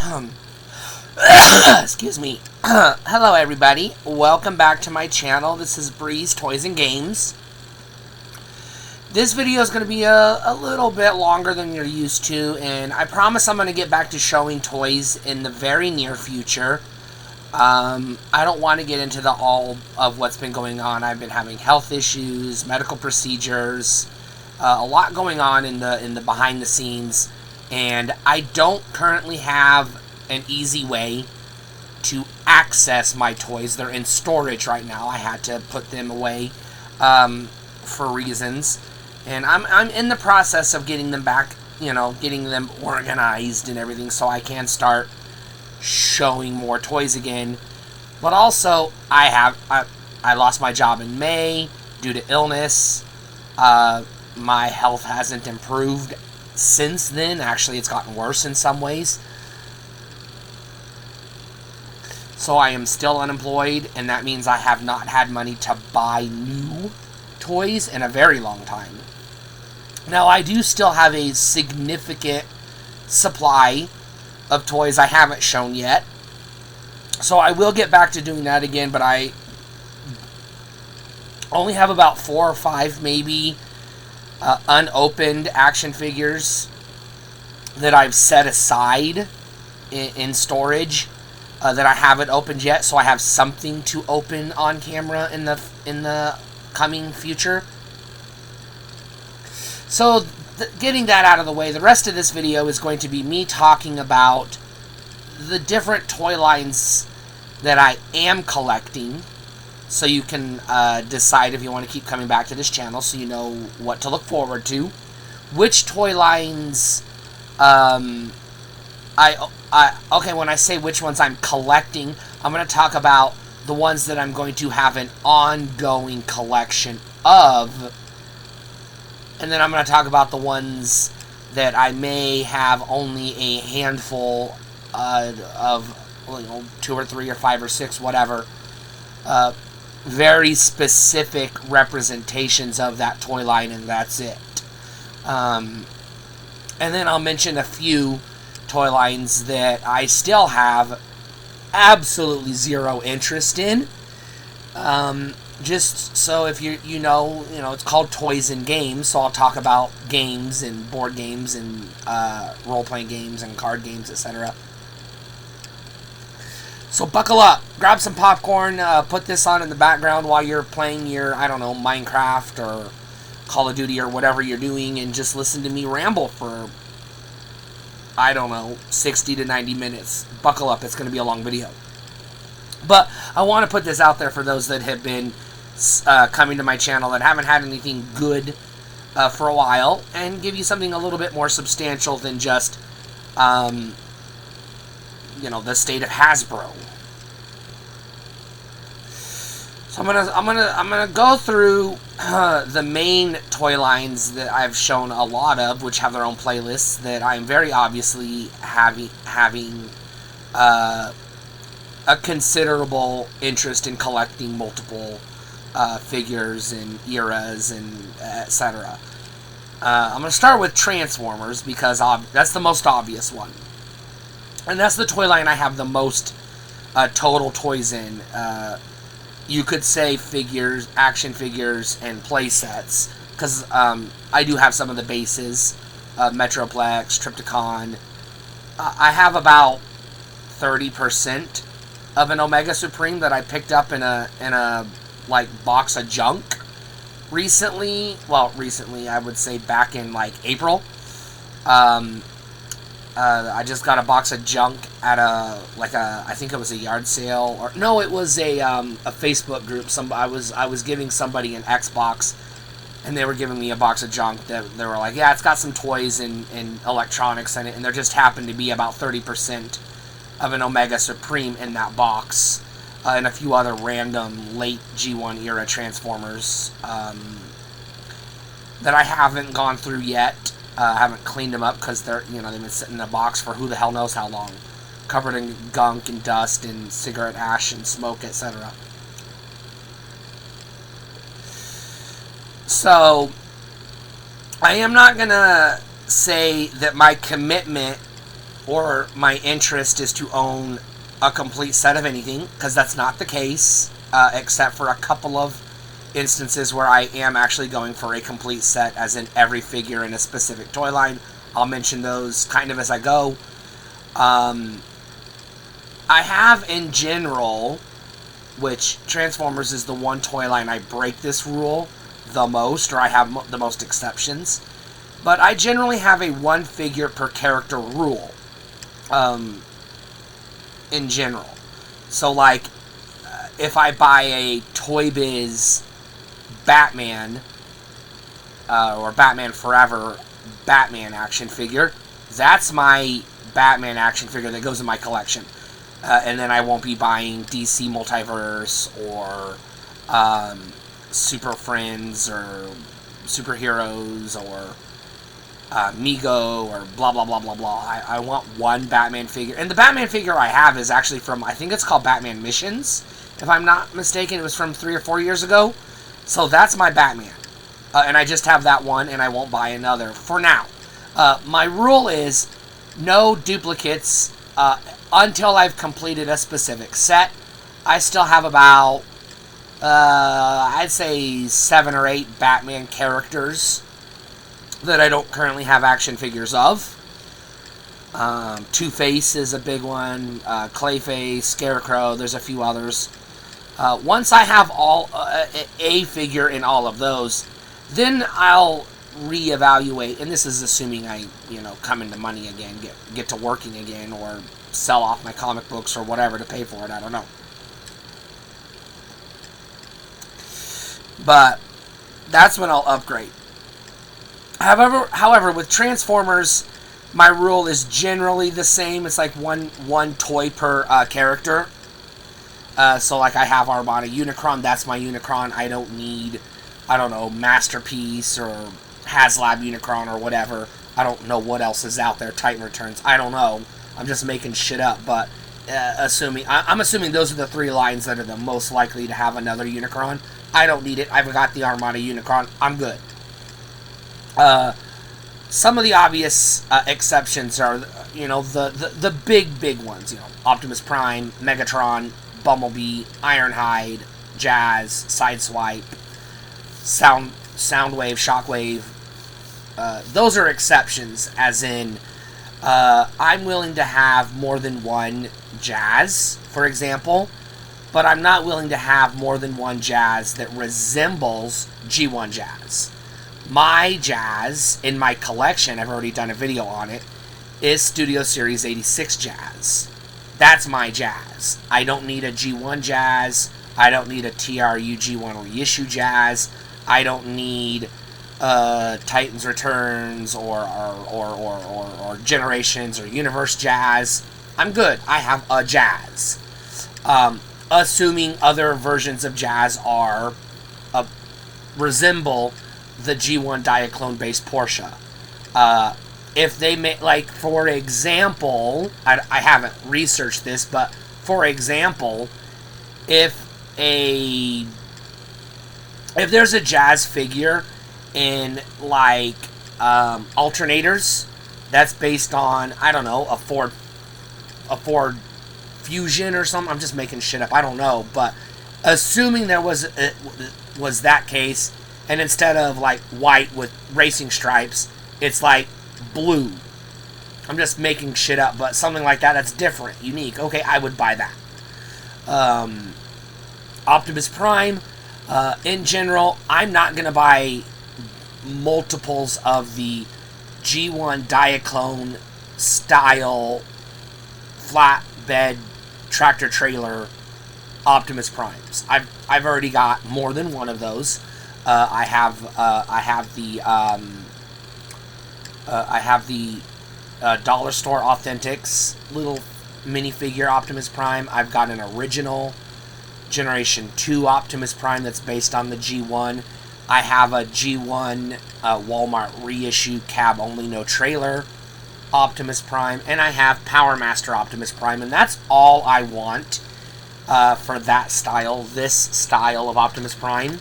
Um, Excuse me. Hello, everybody. Welcome back to my channel. This is Breeze Toys and Games. This video is going to be a little bit longer than you're used to, and I promise I'm going to get back to showing toys in the very near future. I don't want to get into all of what's been going on. I've been having health issues, medical procedures, a lot going on in the behind the scenes, and I don't currently have an easy way to access my toys. They're in storage right now. I had to put them away for reasons, and I'm in the process of getting them back, getting them organized and everything so I can start showing more toys again. But also, I lost my job in May due to illness. My health hasn't improved since then. Actually, it's gotten worse in some ways. So I am still unemployed, and that means I have not had money to buy new toys in a very long time. Now, I do still have a significant supply of toys I haven't shown yet. So I will get back to doing that again, but I only have about 4 or 5 maybe unopened action figures that I've set aside in storage that I haven't opened yet, so I have something to open on camera in the coming future. So getting that out of the way, the rest of this video is going to be me talking about the different toy lines that I am collecting, so you can decide if you want to keep coming back to this channel so you know what to look forward to. Which toy lines okay, when I say which ones I'm collecting, I'm going to talk about the ones that I'm going to have an ongoing collection of, and then I'm going to talk about the ones that I may have only a handful of, 2 or 3 or 5 or 6, whatever, very specific representations of that toy line, and that's it. And then I'll mention a few toy lines that I still have absolutely zero interest in. Just so if you know, it's called Toys and Games, so I'll talk about games and board games and role-playing games and card games, etc. So buckle up, grab some popcorn, put this on in the background while you're playing your, Minecraft or Call of Duty or whatever you're doing, and just listen to me ramble for 60 to 90 minutes. Buckle up, it's going to be a long video. But I want to put this out there for those that have been coming to my channel that haven't had anything good for a while, and give you something a little bit more substantial than just, the state of Hasbro. So I'm gonna go through the main toy lines that I've shown a lot of, which have their own playlists, that I'm very obviously having a considerable interest in collecting multiple figures and eras and etc. I'm gonna start with Transformers because that's the most obvious one, and that's the toy line I have the most total toys in. You could say figures, action figures, and play sets, because I do have some of the bases, Metroplex, Trypticon. I have about 30% of an Omega Supreme that I picked up in a box of junk recently. Well, recently, I would say back in April. I just got a box of junk at I think it was a yard sale, or no, it was a Facebook group. I was giving somebody an Xbox, and they were giving me a box of junk that they were like, yeah, it's got some toys and electronics in it, and there just happened to be about 30% of an Omega Supreme in that box, and a few other random late G1 era Transformers that I haven't gone through yet. I haven't cleaned them up because they've been sitting in a box for who the hell knows how long, covered in gunk and dust and cigarette ash and smoke, etc. So I am not gonna say that my commitment or my interest is to own a complete set of anything, because that's not the case, except for a couple of instances where I am actually going for a complete set, as in every figure in a specific toy line. I'll mention those kind of as I go. I have in general, which Transformers is the one toy line I break this rule the most, or I have the most exceptions, but I generally have a one figure per character rule, in general. So, like, if I buy a Toy Biz Batman, or Batman Forever Batman action figure, that's my Batman action figure that goes in my collection. And then I won't be buying DC Multiverse or Super Friends or Superheroes or Mego or blah blah blah blah blah. I want one Batman figure, and the Batman figure I have is actually from, I think it's called Batman Missions, if I'm not mistaken. It was from 3 or 4 years ago. So that's my Batman, and I just have that one, and I won't buy another for now. My rule is no duplicates until I've completed a specific set. I still have about I'd say 7 or 8 Batman characters that I don't currently have action figures of. Two-Face is a big one, Clayface, Scarecrow, there's a few others. Once I have all a figure in all of those, then I'll reevaluate, and this is assuming I, come into money again, get to working again, or sell off my comic books or whatever to pay for it, I don't know. But that's when I'll upgrade. However, with Transformers, my rule is generally the same. It's like one toy per character. So, like, I have Armada Unicron. That's my Unicron. I don't need, Masterpiece or HasLab Unicron or whatever. I don't know what else is out there. Titan Returns. I don't know. I'm just making shit up. But I'm assuming those are the 3 lines that are the most likely to have another Unicron. I don't need it. I've got the Armada Unicron. I'm good. Some of the obvious exceptions are, the big ones. Optimus Prime, Megatron, Bumblebee, Ironhide, Jazz, Sideswipe, Soundwave, Shockwave. Those are exceptions, as in, I'm willing to have more than one Jazz, for example, but I'm not willing to have more than one Jazz that resembles G1 Jazz. My Jazz in my collection, I've already done a video on it, is Studio Series 86 Jazz. That's my Jazz. I don't need a G1 Jazz. I don't need a TRU G1 reissue Jazz. I don't need Titans Returns or Generations or Universe Jazz. I'm good. I have a Jazz. Assuming other versions of Jazz are resemble the G1 Diaclone based Porsche. If they make, like, for example, I haven't researched this, but for example, if there's a Jazz figure in, like, alternators that's based on, I don't know, a Ford Fusion or something, I'm just making shit up, I don't know, but assuming there was that case, and instead of, like, white with racing stripes, it's, like, blue. I'm just making shit up, but something like that that's different, unique. Okay, I would buy that. Optimus Prime, in general, I'm not going to buy multiples of the G1 Diaclone style flatbed tractor trailer Optimus Primes. I've already got more than one of those. I have the Dollar Store Authentics little minifigure Optimus Prime. I've got an original Generation 2 Optimus Prime that's based on the G1. I have a G1 Walmart reissue cab only, no trailer Optimus Prime, and I have Power Master Optimus Prime, and that's all I want for that style, this style of Optimus Prime.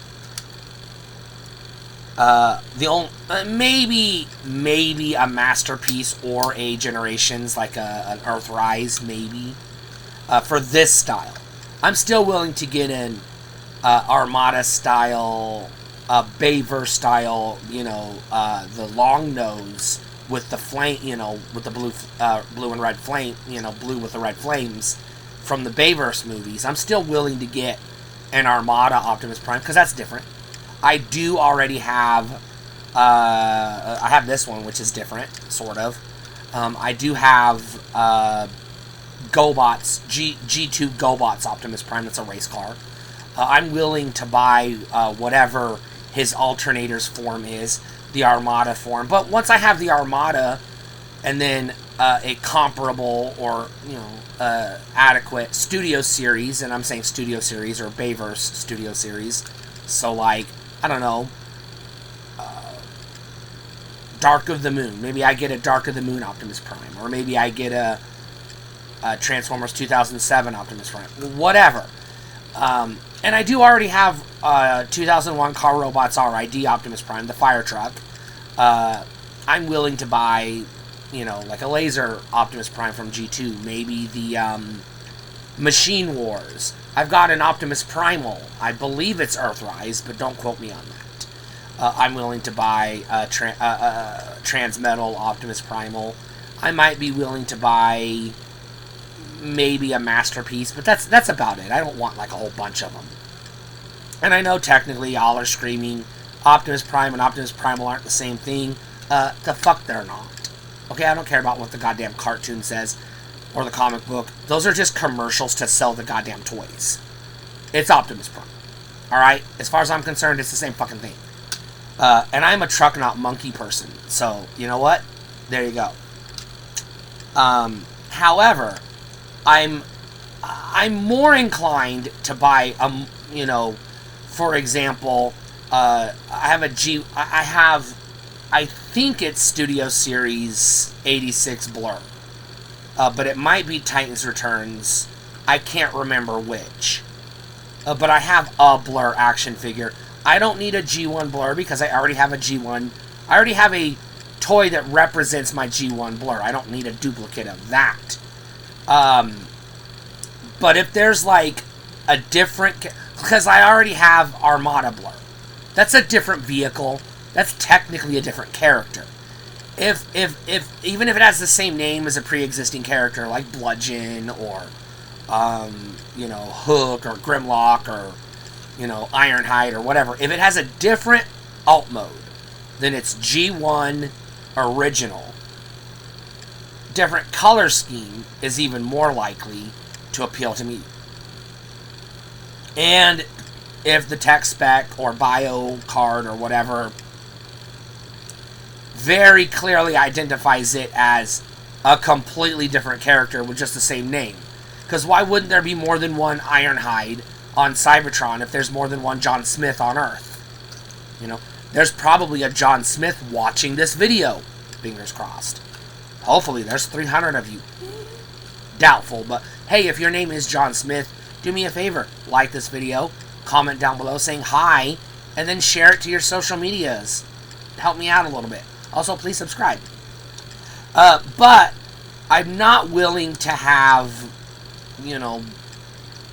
The only maybe a Masterpiece or a Generations, like an Earthrise, maybe for this style. I'm still willing to get in Armada style, Baver style. The long nose with the flame. With the blue and red flame. Blue with the red flames from the Bayverse movies. I'm still willing to get an Armada Optimus Prime because that's different. I do already have. I have this one, which is different, sort of. I do have GoBots G2 GoBots Optimus Prime. That's a race car. I'm willing to buy whatever his alternator's form is, the Armada form. But once I have the Armada, and then a comparable or adequate Studio Series, and I'm saying Studio Series or Bayverse Studio Series, so like I don't know, Dark of the Moon. Maybe I get a Dark of the Moon Optimus Prime, or maybe I get a Transformers 2007 Optimus Prime, whatever. And I do already have 2001 Car Robots RID Optimus Prime, the fire truck. I'm willing to buy, like a laser Optimus Prime from G2. Maybe the Machine Wars. I've got an Optimus Primal. I believe it's Earthrise, but don't quote me on that. I'm willing to buy Transmetal Optimus Primal. I might be willing to buy maybe a Masterpiece, but that's about it. I don't want like a whole bunch of them. And I know technically y'all are screaming Optimus Prime and Optimus Primal aren't the same thing. The fuck they're not. Okay, I don't care about what the goddamn cartoon says or the comic book. Those are just commercials to sell the goddamn toys. It's Optimus Prime. Alright? As far as I'm concerned, it's the same fucking thing. And I'm a truck, not monkey person. So, you know what? There you go. However, I'm more inclined to buy for example, I think it's Studio Series 86 Blur. But it might be Titans Returns. I can't remember which. But I have a Blur action figure. I don't need a G1 Blur because I already have a G1. I already have a toy that represents my G1 Blur. I don't need a duplicate of that. But if there's like a different... Because I already have Armada Blur. That's a different vehicle. That's technically a different character. If even if it has the same name as a pre-existing character like Bludgeon or Hook or Grimlock or Ironhide or whatever, if it has a different alt mode, then it's G1 original. Different color scheme is even more likely to appeal to me. And if the tech spec or bio card or whatever very clearly identifies it as a completely different character with just the same name. Because why wouldn't there be more than one Ironhide on Cybertron if there's more than one John Smith on Earth? There's probably a John Smith watching this video. Fingers crossed. Hopefully there's 300 of you. Doubtful, but hey, if your name is John Smith, do me a favor. Like this video, comment down below saying hi, and then share it to your social medias. Help me out a little bit. Also, please subscribe. But I'm not willing to have,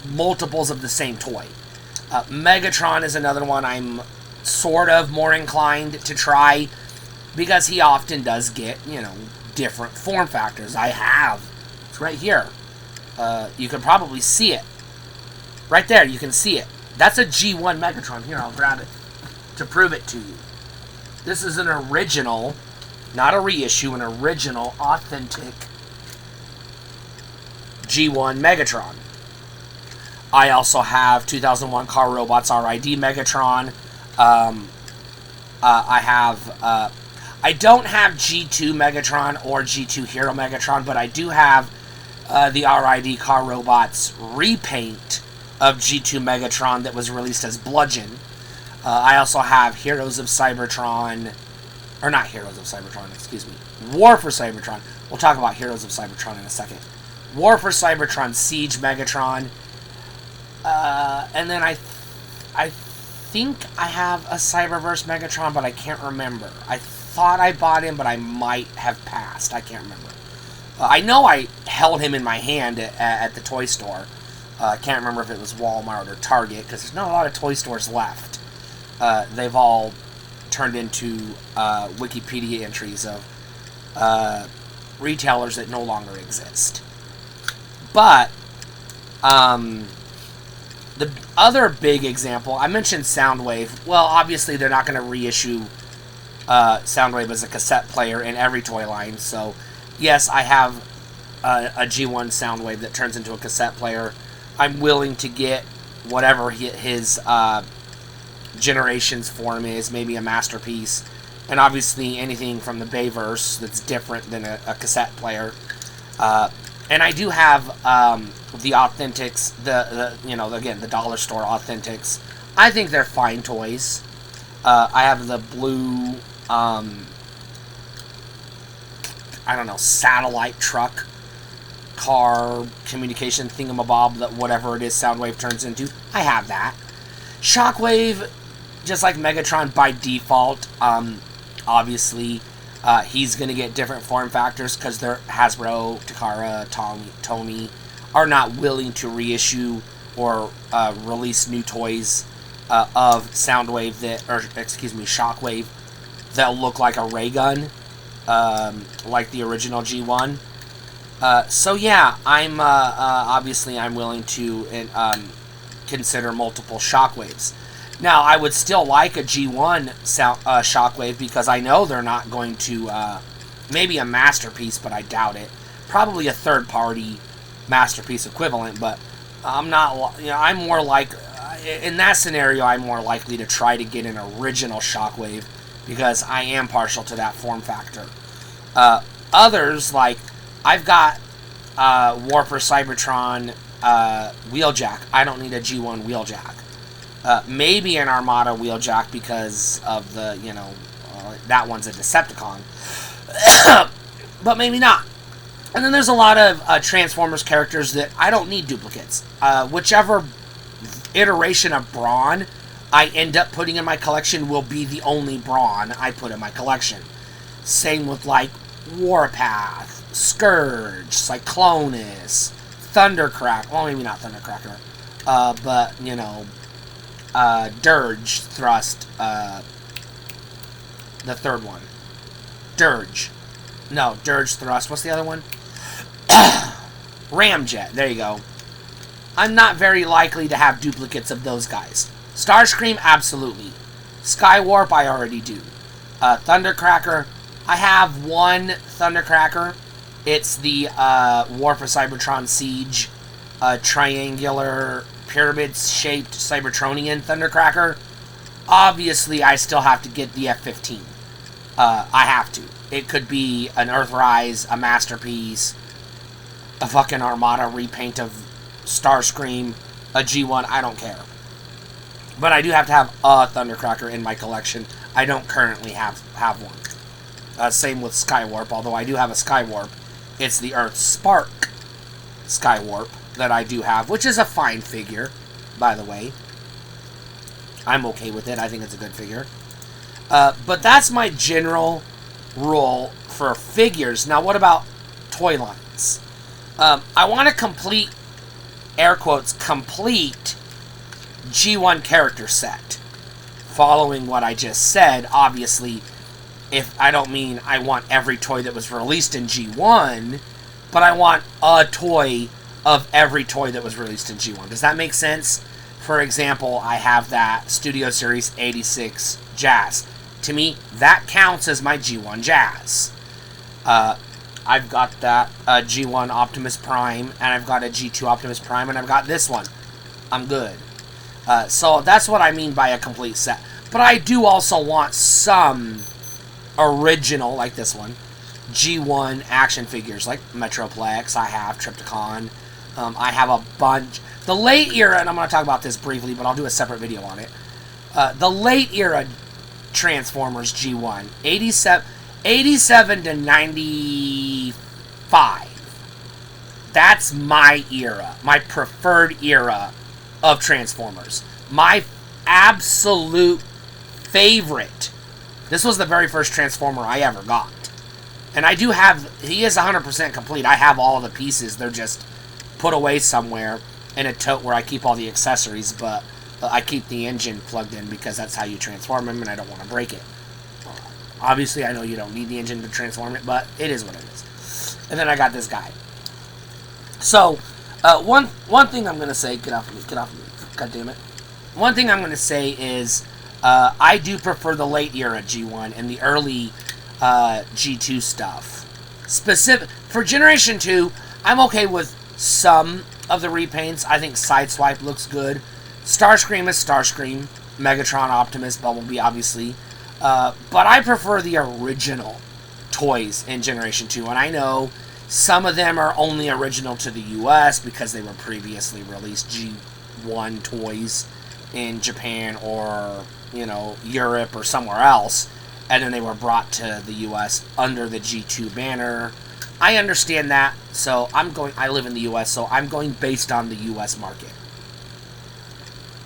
multiples of the same toy. Megatron is another one I'm sort of more inclined to try because he often does get, different form factors. It's right here. You can probably see it. Right there, you can see it. That's a G1 Megatron. Here, I'll grab it to prove it to you. This is an original, not a reissue, an original, authentic G1 Megatron. I also have 2001 Car Robots RID Megatron. I don't have G2 Megatron or G2 Hero Megatron, but I do have the RID Car Robots repaint of G2 Megatron that was released as Bludgeon. I also have Heroes of Cybertron, or not Heroes of Cybertron, excuse me, War for Cybertron. We'll talk about Heroes of Cybertron in a second. War for Cybertron Siege Megatron, and then I think I have a Cyberverse Megatron, but I can't remember. I thought I bought him, but I might have passed. I can't remember. I know I held him in my hand at the toy store. I can't remember if it was Walmart or Target, because there's not a lot of toy stores left. They've all turned into Wikipedia entries of retailers that no longer exist. But the other big example, I mentioned Soundwave. Well, obviously they're not going to reissue Soundwave as a cassette player in every toy line. So, yes, I have a G1 Soundwave that turns into a cassette player. I'm willing to get whatever his Generations form is, maybe a Masterpiece. And obviously anything from the Bayverse that's different than a cassette player. And I do have the Authentics, again, the dollar store Authentics. I think they're fine toys. I have the blue, satellite truck, car, communication thingamabob, that whatever it is Soundwave turns into. I have that. Shockwave, just like Megatron by default, obviously, he's going to get different form factors because they're Hasbro, Takara, Tomy are not willing to reissue or release new toys of Shockwave that'll look like a ray gun, like the original G1. So yeah, I'm obviously I'm willing to consider multiple Shockwaves. Now, I would still like a G1 Shockwave because I know they're not going to, maybe a Masterpiece, but I doubt it. Probably a third-party Masterpiece equivalent, but I'm not, I'm more like, in that scenario, I'm more likely to try to get an original Shockwave because I am partial to that form factor. Others, like, I've got Warper Cybertron Wheeljack. I don't need a G1 Wheeljack. Maybe an Armada Wheeljack because of the, that one's a Decepticon. But maybe not. And then there's a lot of Transformers characters that I don't need duplicates. Whichever iteration of Brawn I end up putting in my collection will be the only Brawn I put in my collection. Same with, like, Warpath, Scourge, Cyclonus, Thundercracker. Well, maybe not Thundercracker. But, Dirge Thrust, the third one. Dirge. No, Dirge Thrust. What's the other one? Ramjet. There you go. I'm not very likely to have duplicates of those guys. Starscream, absolutely. Skywarp, I already do. Thundercracker, I have one Thundercracker. It's the Warper Cybertron Siege, triangular pyramid-shaped Cybertronian Thundercracker. Obviously, I still have to get the F-15. I have to. It could be an Earthrise, a Masterpiece, a fucking Armada repaint of Starscream, a G1, I don't care. But I do have to have a Thundercracker in my collection. I don't currently have one. Same with Skywarp, although I do have a Skywarp. It's the Earth Spark Skywarp that I do have, which is a fine figure, by the way. I'm okay with it. I think it's a good figure. But that's my general rule for figures. Now, what about toy lines? I want to complete, air quotes, complete G1 character set. Following what I just said, obviously, if I don't mean I want every toy that was released in G1, but I want a toy of every toy that was released in G1. Does that make sense? For example, I have that Studio Series 86 Jazz. To me, that counts as my G1 Jazz. I've got that G1 Optimus Prime, and I've got a G2 Optimus Prime, and I've got this one. I'm good. So that's what I mean by a complete set. But I do also want some original, like this one, G1 action figures, like Metroplex. I have Trypticon. I have a bunch. The late era, and I'm going to talk about this briefly, but I'll do a separate video on it. The late era Transformers G1, 87 to 95. That's my era, my preferred era of Transformers. My absolute favorite. This was the very first Transformer I ever got. And I do have, he is 100% complete. I have all of the pieces. They're just put away somewhere in a tote where I keep all the accessories, but I keep the engine plugged in because that's how you transform him, and I don't want to break it. Obviously, I know you don't need the engine to transform it, but it is what it is. And then I got this guy. So, one thing I'm going to say, get off of me, god damn it. One thing I'm going to say is, I do prefer the late era G1 and the early G2 stuff. For Generation 2, I'm okay with some of the repaints. I think Sideswipe looks good. Starscream is Starscream. Megatron, Optimus, Bumblebee, obviously. But I prefer the original toys in Generation 2. And I know some of them are only original to the US because they were previously released G1 toys in Japan or, you know, Europe or somewhere else. And then they were brought to the US under the G2 banner. I understand that. So I live in the US, so I'm going based on the US market.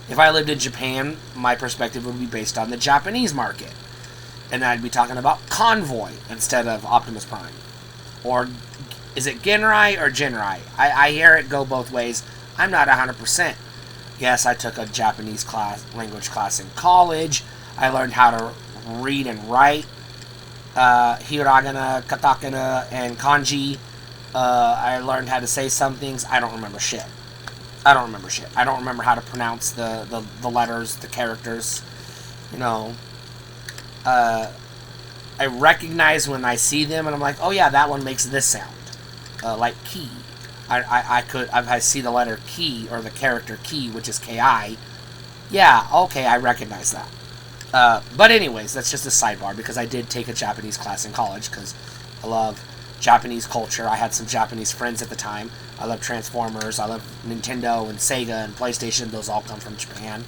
If I lived in Japan, my perspective would be based on the Japanese market. And I'd be talking about Convoy instead of Optimus Prime. Or is it Genrai or Genrai? I hear it go both ways. I'm not 100%. Yes, I took a Japanese language class in college. I learned how to read and write. Hiragana, katakana, and kanji. I learned how to say some things. I don't remember shit. I don't remember how to pronounce the letters, the characters. You know, I recognize when I see them, and I'm like, oh yeah, that one makes this sound, like key. I see the letter key or the character key, which is Ki. Yeah, okay, I recognize that. But anyways, that's just a sidebar because I did take a Japanese class in college because I love Japanese culture. I had some Japanese friends at the time. I love Transformers. I love Nintendo and Sega and PlayStation. Those all come from Japan.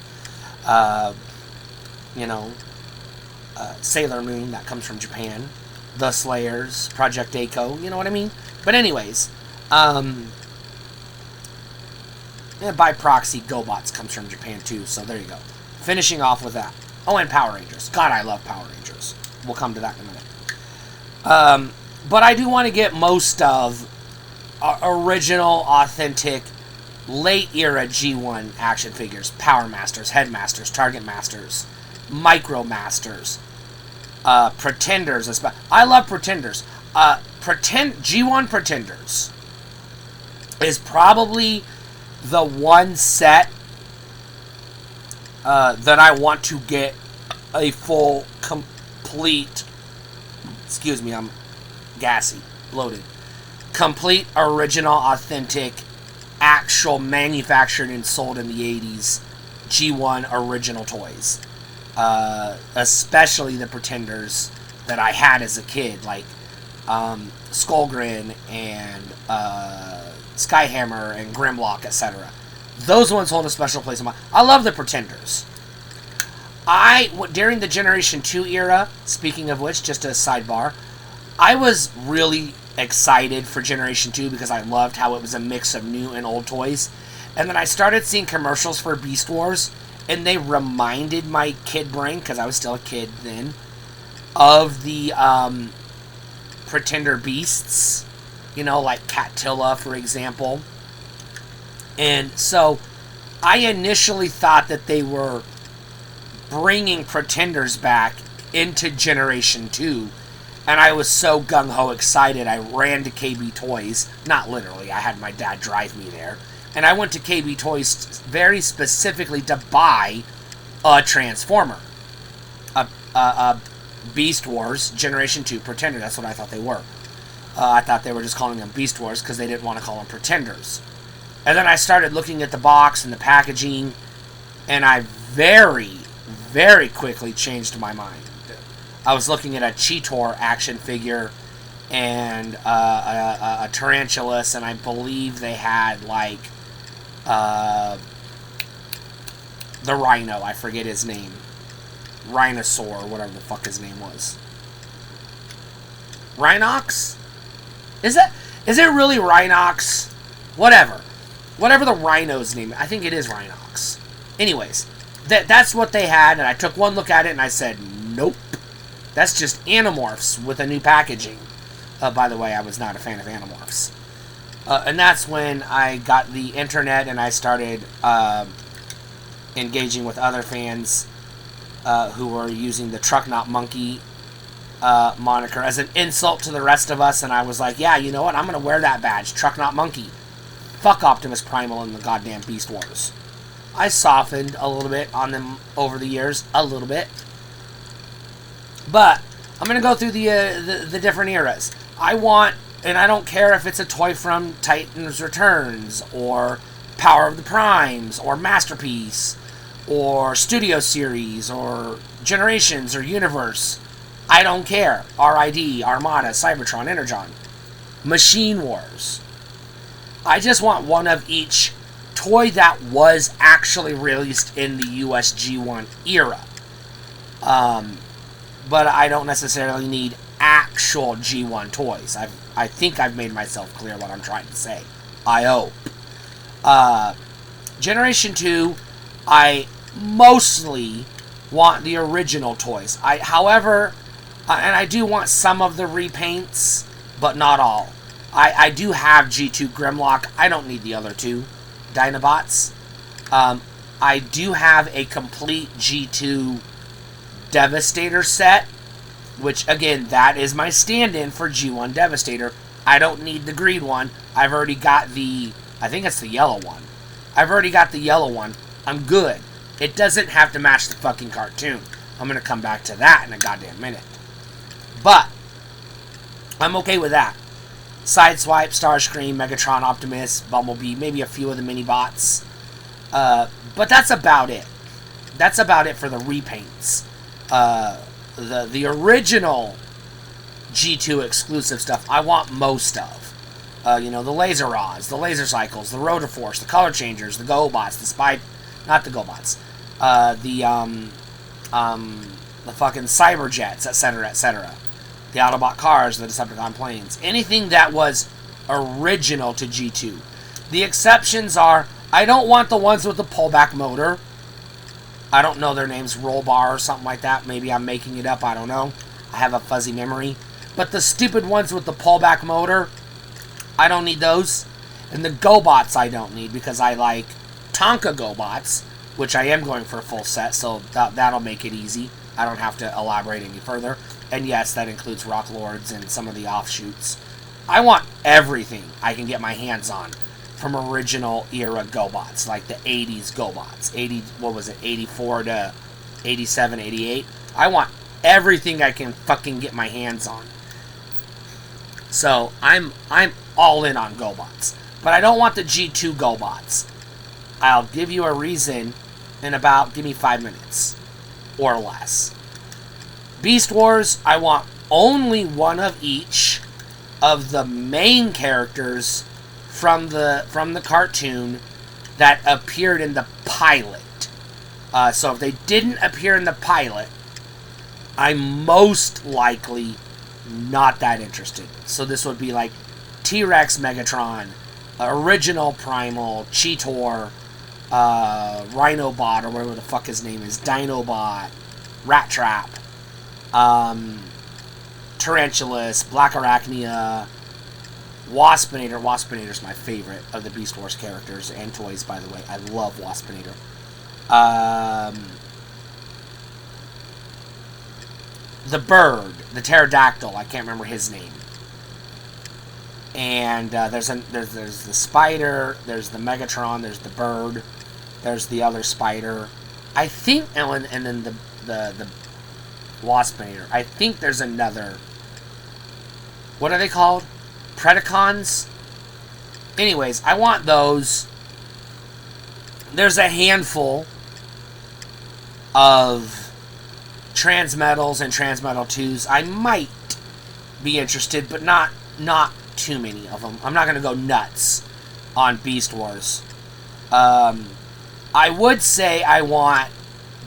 You know, Sailor Moon, that comes from Japan. The Slayers, Project A-ko, you know what I mean? But anyways, by proxy, GoBots comes from Japan too, so there you go. Finishing off with that. Oh, and Power Rangers. God, I love Power Rangers. We'll come to that in a minute. But I do want to get most of original, authentic, late-era G1 action figures. Power Masters, Headmasters, Target Masters, Micro Masters, Pretenders. I love Pretenders. G1 Pretenders is probably the one set that I want to get a full, complete... Excuse me, I'm gassy, bloated. Complete, original, authentic, actual manufactured and sold in the 80s G1 original toys. Especially the Pretenders that I had as a kid, like Skullgrin and Skyhammer and Grimlock, etc. Those ones hold a special place in my... I love the Pretenders. During the Generation 2 era, speaking of which, just a sidebar, I was really excited for Generation 2 because I loved how it was a mix of new and old toys. And then I started seeing commercials for Beast Wars, and they reminded my kid brain, because I was still a kid then, of the Pretender Beasts. You know, like Catilla, for example. And so I initially thought that they were bringing Pretenders back into Generation 2. And I was so gung-ho excited, I ran to KB Toys. Not literally, I had my dad drive me there. And I went to KB Toys very specifically to buy a Transformer. A Beast Wars Generation 2 Pretender. That's what I thought they were. I thought they were just calling them Beast Wars because they didn't want to call them Pretenders. And then I started looking at the box and the packaging, and I very, very quickly changed my mind. I was looking at a Cheetor action figure and a Tarantulas, and I believe they had, like, the Rhino. I forget his name. Rhinosaur, whatever the fuck his name was. Rhinox? Is it really Rhinox? Whatever the Rhino's name. I think it is Rhinox. Anyways, That's what they had, and I took one look at it and I said, nope. That's just Animorphs with a new packaging. By the way, I was not a fan of Animorphs. And that's when I got the internet and I started engaging with other fans who were using the Truck Not Monkey moniker as an insult to the rest of us. And I was like, yeah, you know what? I'm going to wear that badge. Truck Not Monkey. Fuck Optimus Primal and the goddamn Beast Wars. I softened a little bit on them over the years. A little bit. But I'm going to go through the different eras. I want, and I don't care if it's a toy from Titans Returns, or Power of the Primes, or Masterpiece, or Studio Series, or Generations, or Universe. I don't care. RID, Armada, Cybertron, Energon. Machine Wars. I just want one of each toy that was actually released in the US G1 era. But I don't necessarily need actual G1 toys. I think I've made myself clear what I'm trying to say. I hope. Generation 2, I mostly want the original toys. However, and I do want some of the repaints, but not all. I do have G2 Grimlock. I don't need the other two Dinobots. I do have a complete G2 Devastator set, which, again, that is my stand-in for G1 Devastator. I don't need the green one. I've already got the, I think it's the yellow one. I've already got the yellow one. I'm good. It doesn't have to match the fucking cartoon. I'm going to come back to that in a goddamn minute. But I'm okay with that. Sideswipe, Starscream, Megatron, Optimus, Bumblebee, maybe a few of the mini-bots. But that's about it. That's about it for the repaints. The original G2 exclusive stuff, I want most of. The Laser Rods, the Laser Cycles, the Rotor Force, the Color Changers, the GoBots, not the GoBots, the fucking Cyberjets, etc., etc. The Autobot cars, the Decepticon planes. Anything that was original to G2. The exceptions are, I don't want the ones with the pullback motor. I don't know their names, Rollbar or something like that. Maybe I'm making it up, I don't know. I have a fuzzy memory. But the stupid ones with the pullback motor, I don't need those. And the GoBots I don't need, because I like Tonka GoBots, which I am going for a full set, so that'll make it easy. I don't have to elaborate any further. And yes, that includes Rock Lords and some of the offshoots. I want everything I can get my hands on from original era GoBots, like the 80s GoBots. 84 to 87, 88. I want everything I can fucking get my hands on. So, I'm all in on GoBots. But I don't want the G2 GoBots. I'll give you a reason in about, give me 5 minutes. Or less. Beast Wars, I want only one of each of the main characters from the cartoon that appeared in the pilot. So if they didn't appear in the pilot, I'm most likely not that interested. So this would be like T-Rex Megatron, original Primal, Cheetor, Rhinobot, or whatever the fuck his name is, Dinobot, Rat Trap, Tarantulas, Black Arachnia, Waspinator. Waspinator's my favorite of the Beast Wars characters and toys, by the way. I love Waspinator. The bird, the pterodactyl, I can't remember his name. And there's the spider, there's the Megatron, there's the bird, there's the other spider. I think, and then the Waspinator. I think there's another. What are they called? Predacons? Anyways, I want those. There's a handful of Transmetals and Transmetal 2s. I might be interested, but not too many of them. I'm not going to go nuts on Beast Wars. I would say I want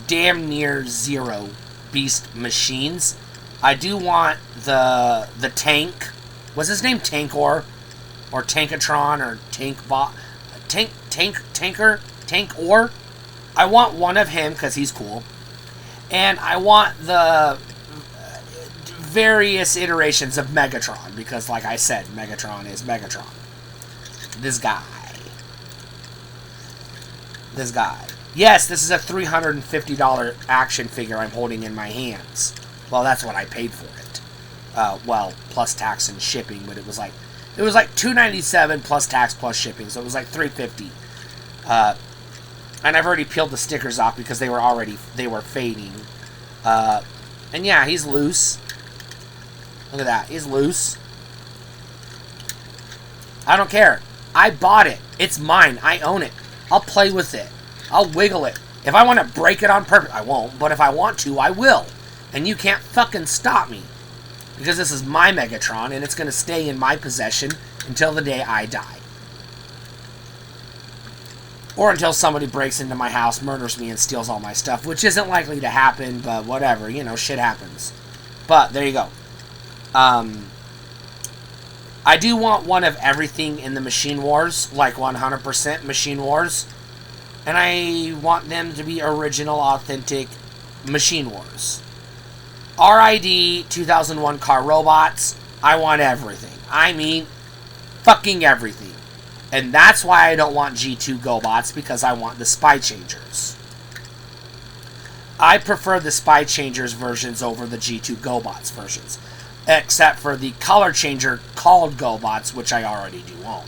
damn near 0 Beast machines. I do want the tank. Was his name Tankor? Or Tankatron or Tankbot? Tanker? Tankor? I want one of him because he's cool. And I want the various iterations of Megatron because, like I said, Megatron is Megatron. This guy. Yes, this is a $350 action figure I'm holding in my hands. Well, that's what I paid for it. Well, plus tax and shipping, but it was like $297 plus tax plus shipping, so it was like $350. And I've already peeled the stickers off because they were fading. And yeah, he's loose. Look at that, he's loose. I don't care. I bought it. It's mine. I own it. I'll play with it. I'll wiggle it. If I want to break it on purpose, I won't. But if I want to, I will. And you can't fucking stop me. Because this is my Megatron, and it's going to stay in my possession until the day I die. Or until somebody breaks into my house, murders me, and steals all my stuff. Which isn't likely to happen, but whatever. You know, shit happens. But, there you go. I do want one of everything in the Machine Wars, like 100% Machine Wars. And I want them to be original, authentic Machine Wars. RID 2001 car robots, I want everything. I mean, fucking everything. And that's why I don't want G2 GoBots, because I want the Spy Changers. I prefer the Spy Changers versions over the G2 GoBots versions. Except for the color changer called GoBots, which I already do own.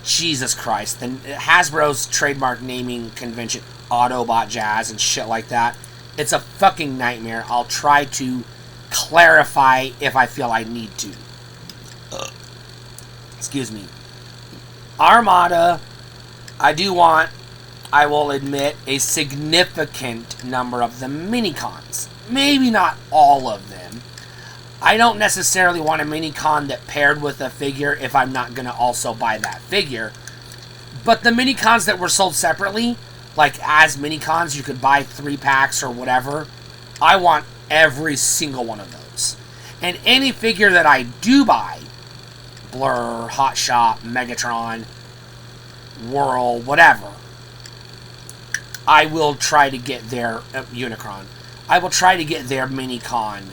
Jesus Christ. The Hasbro's trademark naming convention, Autobot Jazz and shit like that. It's a fucking nightmare. I'll try to clarify if I feel I need to. Excuse me. Armada, I will admit, a significant number of the mini-cons. Maybe not all of them. I don't necessarily want a mini-con that paired with a figure if I'm not going to also buy that figure. But the mini-cons that were sold separately, like as mini-cons, you could buy 3 packs or whatever, I want every single one of those. And any figure that I do buy, Blur, Hot Shot, Megatron, Whirl, whatever, I will try to get their Unicron. I will try to get their mini-con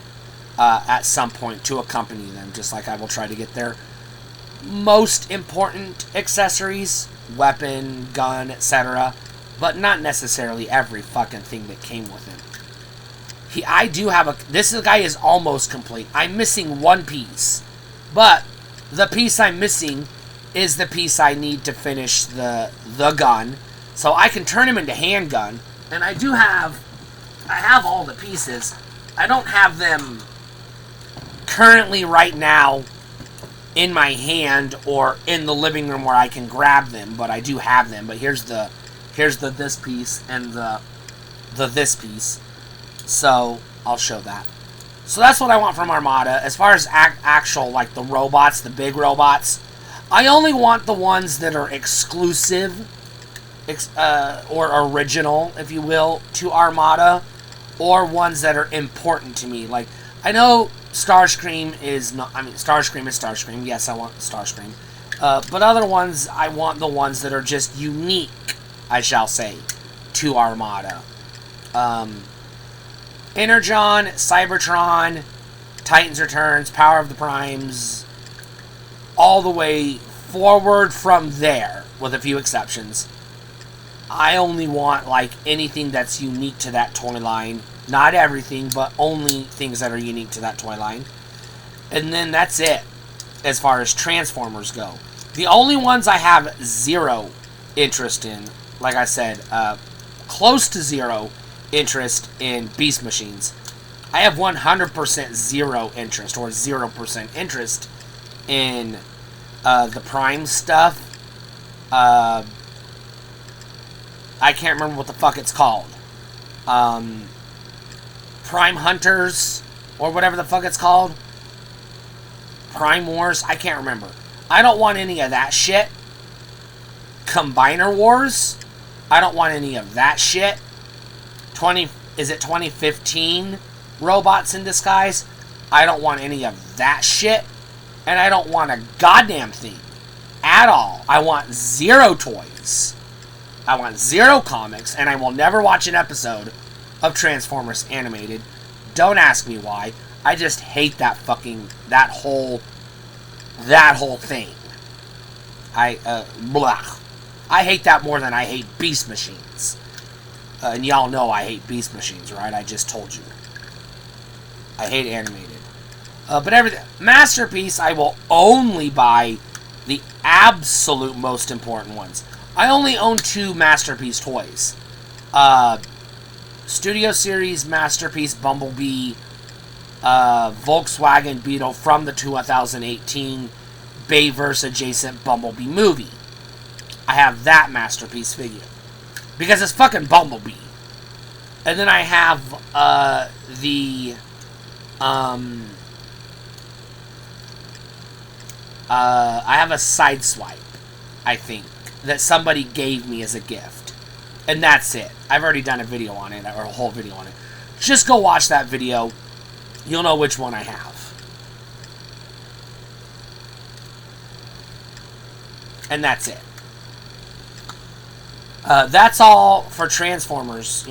at some point to accompany them, just like I will try to get their most important accessories, weapon, gun, etc., but not necessarily every fucking thing that came with him. I do have this guy is almost complete. I'm missing one piece, but the piece I'm missing is the piece I need to finish the gun, so I can turn him into handgun, and I have all the pieces. I don't have them currently right now in my hand or in the living room where I can grab them, but I do have them. But here's the this piece and the this piece, so I'll show that. So that's what I want from Armada. As far as actual, like, the robots, the big robots, I only want the ones that are exclusive or original, if you will, to Armada, or ones that are important to me. Like, I know Starscream is not, Starscream is Starscream. Yes, I want Starscream. But other ones, I want the ones that are just unique, I shall say, to Armada. Energon, Cybertron, Titans Returns, Power of the Primes, all the way forward from there, with a few exceptions. I only want, like, anything that's unique to that toy line. Not everything, but only things that are unique to that toy line. And then that's it, as far as Transformers go. The only ones I have zero interest in, like I said, close to zero interest in Beast Machines. I have 100% zero interest, or 0% interest in the Prime stuff. I can't remember what the fuck it's called. Prime Hunters, or whatever the fuck it's called. Prime Wars, I can't remember. I don't want any of that shit. Combiner Wars, I don't want any of that shit. 2015 Robots in Disguise, I don't want any of that shit. And I don't want a goddamn thing at all. I want zero toys. I want 0 comics, and I will never watch an episode of Transformers Animated. Don't ask me why. I just hate that whole thing. Blah. I hate that more than I hate Beast Machines. And y'all know I hate Beast Machines, right? I just told you. I hate animated. But everything, Masterpiece, I will only buy the absolute most important ones. I only own 2 Masterpiece toys. Studio Series Masterpiece Bumblebee, Volkswagen Beetle from the 2018 Bayverse adjacent Bumblebee movie. I have that Masterpiece figure. Because it's fucking Bumblebee. And then I have I have a Sideswipe, I think, that somebody gave me as a gift. And that's it. I've already done a video on it, or a whole video on it. Just go watch that video. You'll know which one I have. And that's it. That's all for Transformers,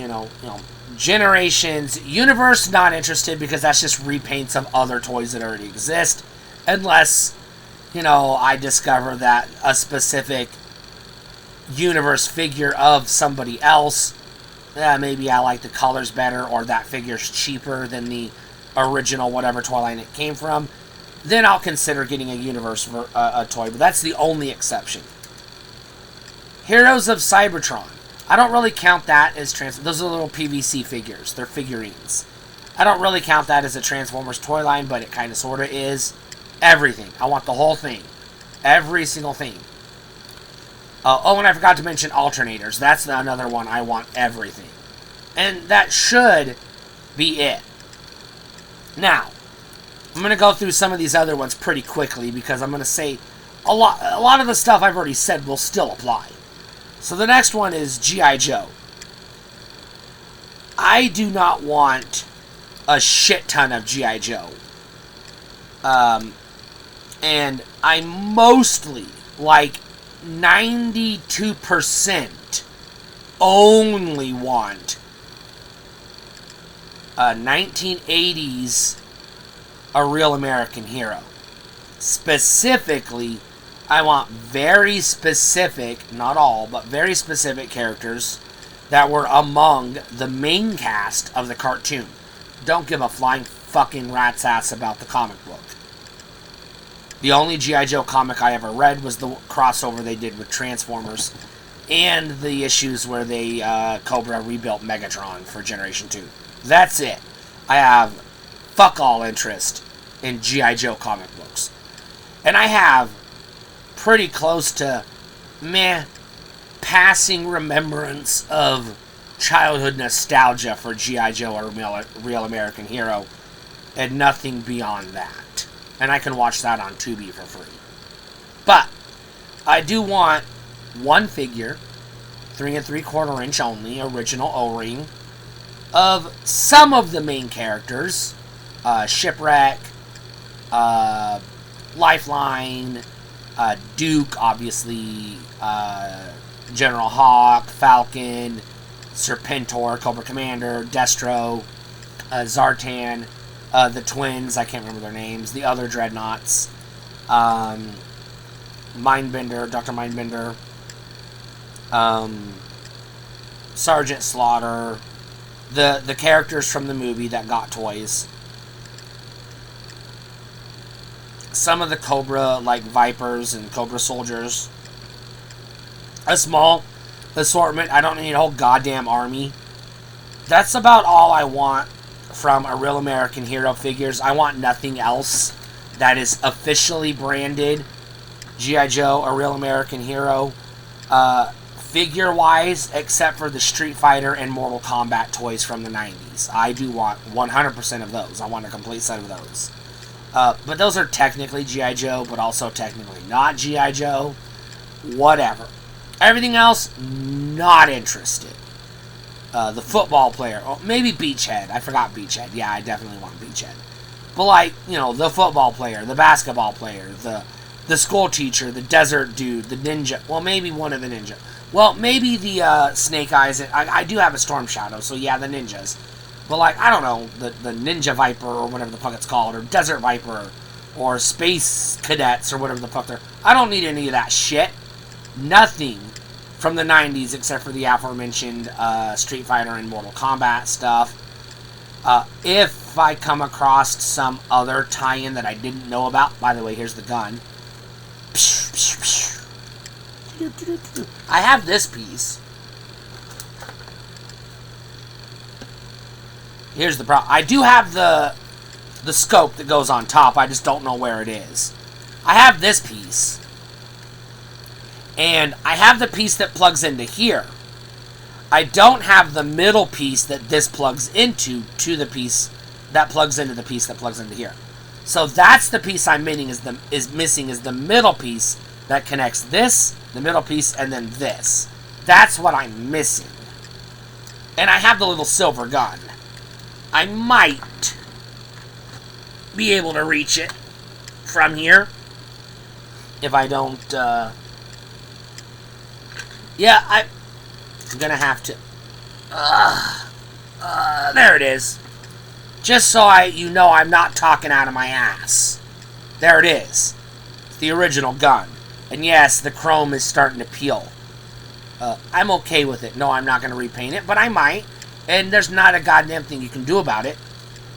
Generations. Universe, not interested, because that's just repaints of other toys that already exist. Unless, I discover that a specific Universe figure of somebody else, maybe I like the colors better, or that figure's cheaper than the original whatever toy line it came from, then I'll consider getting a Universe a toy, but that's the only exception. Heroes of Cybertron. I don't really count that as those are little PVC figures. They're figurines. I don't really count that as a Transformers toy line, but it kind of sort of is. Everything. I want the whole thing. Every single thing. And I forgot to mention alternators. That's another one I want everything. And that should be it. Now, I'm going to go through some of these other ones pretty quickly, because I'm going to say a lot of the stuff I've already said will still apply. So the next one is G.I. Joe. I do not want a shit ton of G.I. Joe. And I mostly, like 92%, only want a 1980s A Real American Hero. Specifically, I want very specific, not all, but very specific characters that were among the main cast of the cartoon. Don't give a flying fucking rat's ass about the comic book. The only G.I. Joe comic I ever read was the crossover they did with Transformers, and the issues where they Cobra rebuilt Megatron for Generation 2. That's it. I have fuck all interest in G.I. Joe comic books. And I have pretty close to passing remembrance of childhood nostalgia for G.I. Joe or Real American Hero, and nothing beyond that. And I can watch that on Tubi for free. But I do want one figure, 3 3/4 inch only, original O-ring, of some of the main characters. Shipwreck, Lifeline, Duke, obviously, General Hawk, Falcon, Serpentor, Cobra Commander, Destro, Zartan, the twins, I can't remember their names, the other Dreadnoughts, Mindbender, Dr. Mindbender, Sergeant Slaughter, the characters from the movie that got toys. Some of the Cobra, like Vipers and Cobra Soldiers. A small assortment. I don't need a whole goddamn army. That's about all I want from A Real American Hero figures. I want nothing else that is officially branded G.I. Joe, A Real American Hero, figure-wise, except for the Street Fighter and Mortal Kombat toys from the 90s. I do want 100% of those. I want a complete set of those. But those are technically G.I. Joe, but also technically not G.I. Joe. Whatever. Everything else, not interested. The football player, or maybe Beachhead. I forgot Beachhead. Yeah, I definitely want Beachhead. But like, the football player, the basketball player, the school teacher, the desert dude, the ninja. Well, maybe one of the ninja. Well, maybe the Snake Eyes. I do have a Storm Shadow, so yeah, the ninjas. But, like, I don't know, the Ninja Viper or whatever the fuck it's called, or Desert Viper, or Space Cadets or whatever the fuck they're... I don't need any of that shit. Nothing from the 90s except for the aforementioned Street Fighter and Mortal Kombat stuff. If I come across some other tie-in that I didn't know about... By the way, here's the gun. I have this piece. Here's the problem. I do have the scope that goes on top. I just don't know where it is. I have this piece. And I have the piece that plugs into here. I don't have the middle piece that this plugs into to the piece that plugs into the piece that plugs into here. So that's the piece I'm missing is the middle piece that connects this, the middle piece, and then this. That's what I'm missing. And I have the little silver gun. I might be able to reach it from here if I don't, yeah, I'm gonna have to, there it is. Just so you know I'm not talking out of my ass. There it is. It's the original gun. And yes, the chrome is starting to peel. I'm okay with it. No, I'm not gonna repaint it, but I might. And there's not a goddamn thing you can do about it.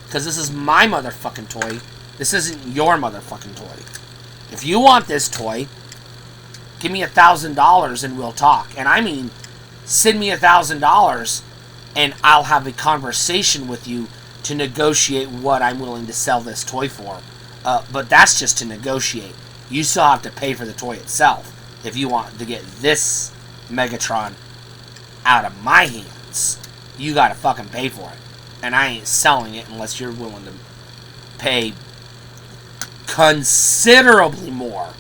Because this is my motherfucking toy. This isn't your motherfucking toy. If you want this toy, give me $1,000 and we'll talk. And I mean, send me $1,000 and I'll have a conversation with you to negotiate what I'm willing to sell this toy for. But that's just to negotiate. You still have to pay for the toy itself if you want to get this Megatron out of my hands. You gotta fucking pay for it. And I ain't selling it unless you're willing to pay considerably more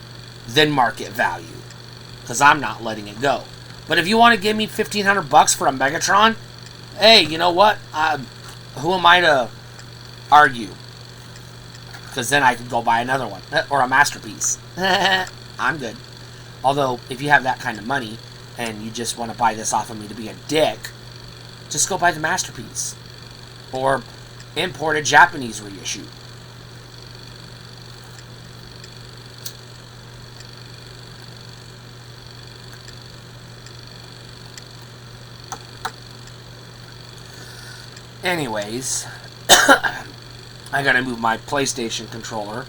than market value. Because I'm not letting it go. But if you want to give me $1,500 for a Megatron, hey, you know what? Who am I to argue? Because then I could go buy another one. Or a Masterpiece. I'm good. Although, if you have that kind of money, and you just want to buy this off of me to be a dick, just go buy the Masterpiece. Or import a Japanese reissue. Anyways, I gotta move my PlayStation controller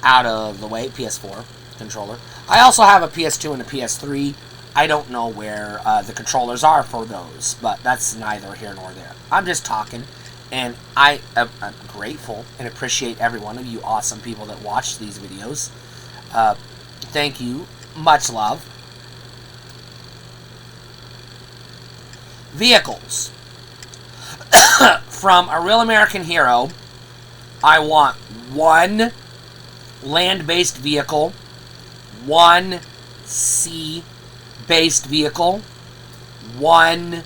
out of the way, PS4 controller. I also have a PS2 and a PS3. I don't know where the controllers are for those, but that's neither here nor there. I'm just talking, and I'm grateful and appreciate every one of you awesome people that watch these videos. Thank you. Much love. Vehicles. From A Real American Hero, I want one land-based vehicle, one sea-based vehicle, one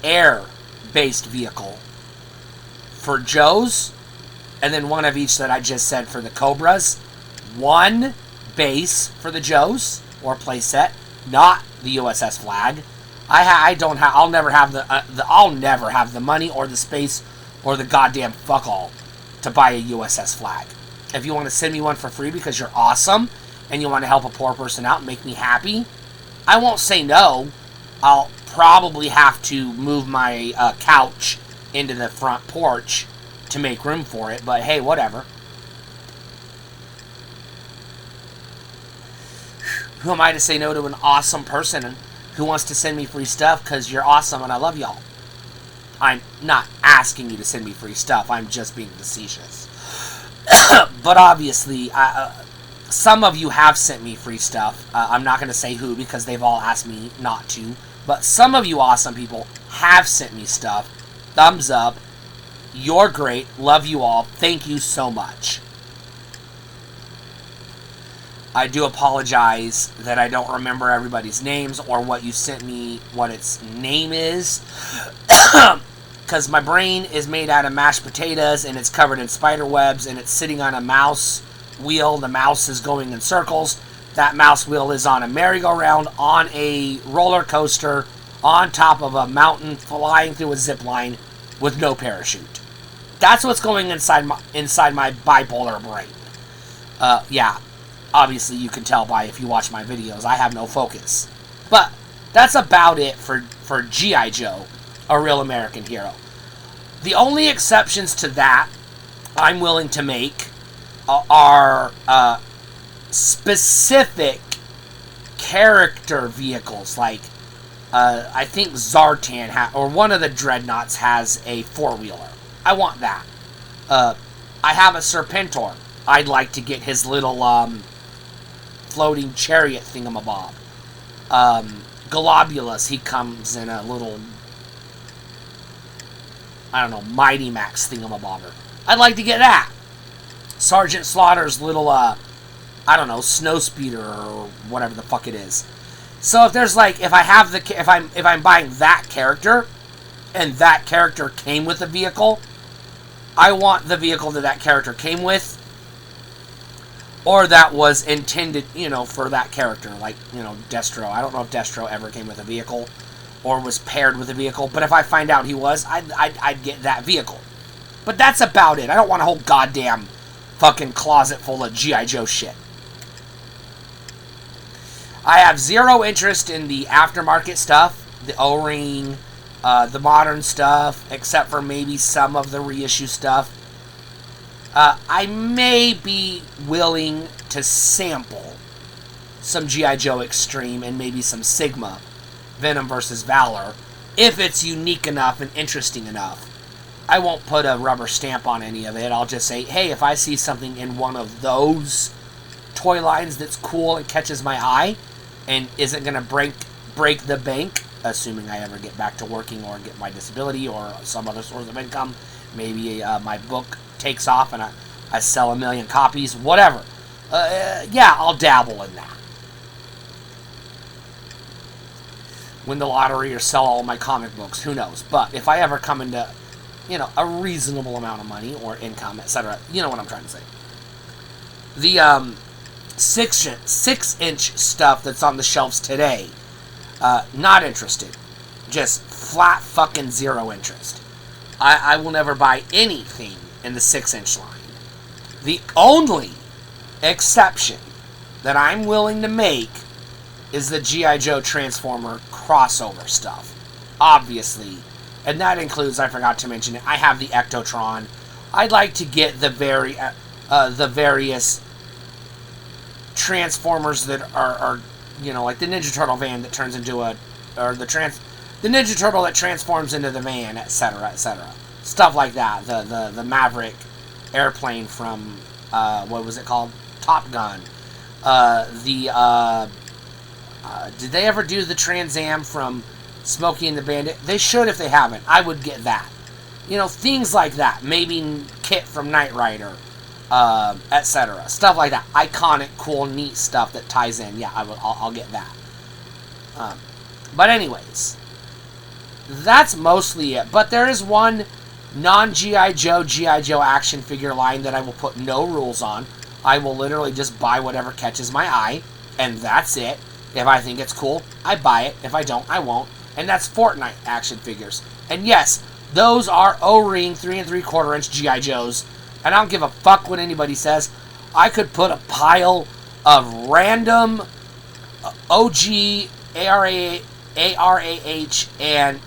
air-based vehicle for Joe's, and then one of each that I just said for the Cobras. One base for the Joe's, or playset, not the USS Flag. I'll never have the money or the space or the goddamn fuck all to buy a USS Flag. If you want to send me one for free because you're awesome and you want to help a poor person out and make me happy, I won't say no. I'll probably have to move my couch into the front porch to make room for it, but hey, whatever. Who am I to say no to an awesome person who wants to send me free stuff because you're awesome and I love y'all? I'm not asking you to send me free stuff. I'm just being facetious. But obviously, some of you have sent me free stuff. I'm not going to say who because they've all asked me not to. But some of you awesome people have sent me stuff. Thumbs up. You're great. Love you all. Thank you so much. I do apologize that I don't remember everybody's names or what you sent me, what its name is. Because my brain is made out of mashed potatoes and it's covered in spider webs and it's sitting on a mouse wheel. The mouse is going in circles. That mouse wheel is on a merry-go-round, on a roller coaster, on top of a mountain, flying through a zip line with no parachute. That's what's going inside my bipolar brain. Yeah, obviously you can tell by if you watch my videos, I have no focus. But that's about it for G.I. Joe, A Real American Hero. The only exceptions to that I'm willing to make are specific character vehicles, like I think Zartan or one of the Dreadnoughts has a four-wheeler. I want that. I have a Serpentor. I'd like to get his little floating chariot thingamabob. Globulus, he comes in a little, I don't know, Mighty Max thingamabobber. I'd like to get that. Sergeant Slaughter's little, I don't know, snow speeder or whatever the fuck it is. So if there's like, if I'm buying that character, and that character came with a vehicle, I want the vehicle that character came with, or that was intended, for that character, like, Destro. I don't know if Destro ever came with a vehicle, or was paired with a vehicle, but if I find out he was, I'd get that vehicle. But that's about it. I don't want a whole goddamn fucking closet full of G.I. Joe shit. I have zero interest in the aftermarket stuff, the O-ring, the modern stuff, except for maybe some of the reissue stuff. I may be willing to sample some G.I. Joe Extreme and maybe some Sigma, Venom vs. Valor, if it's unique enough and interesting enough. I won't put a rubber stamp on any of it. I'll just say, hey, if I see something in one of those toy lines that's cool and catches my eye and isn't going to break the bank, assuming I ever get back to working or get my disability or some other source of income, maybe my book takes off and I sell 1 million copies, whatever. Yeah, I'll dabble in that. Win the lottery or sell all my comic books, who knows. But if I ever come into, a reasonable amount of money or income, etc., you know what I'm trying to say. The 6-inch stuff that's on the shelves today, not interested. Just flat fucking zero interest. I will never buy anything in the 6-inch line. The only exception that I'm willing to make is the G.I. Joe Transformer crossover stuff. Obviously. And that includes, I forgot to mention it, I have the Ectotron. I'd like to get the various Transformers that are like the Ninja Turtle van that turns into the Ninja Turtle that transforms into the van, etc., etc. Stuff like that. The Maverick airplane from, what was it called? Top Gun. Did they ever do the Trans Am from Smokey and the Bandit? They should if they haven't. I would get that. Things like that. Maybe Kit from Knight Rider, etc. Stuff like that. Iconic, cool, neat stuff that ties in. Yeah, I'll get that. But anyways, that's mostly it. But there is one non-G.I. Joe action figure line that I will put no rules on. I will literally just buy whatever catches my eye, and that's it. If I think it's cool, I buy it. If I don't, I won't. And that's Fortnite action figures. And yes, those are O-ring 3 3/4-inch G.I. Joes. And I don't give a fuck what anybody says. I could put a pile of random OG, ARAH, and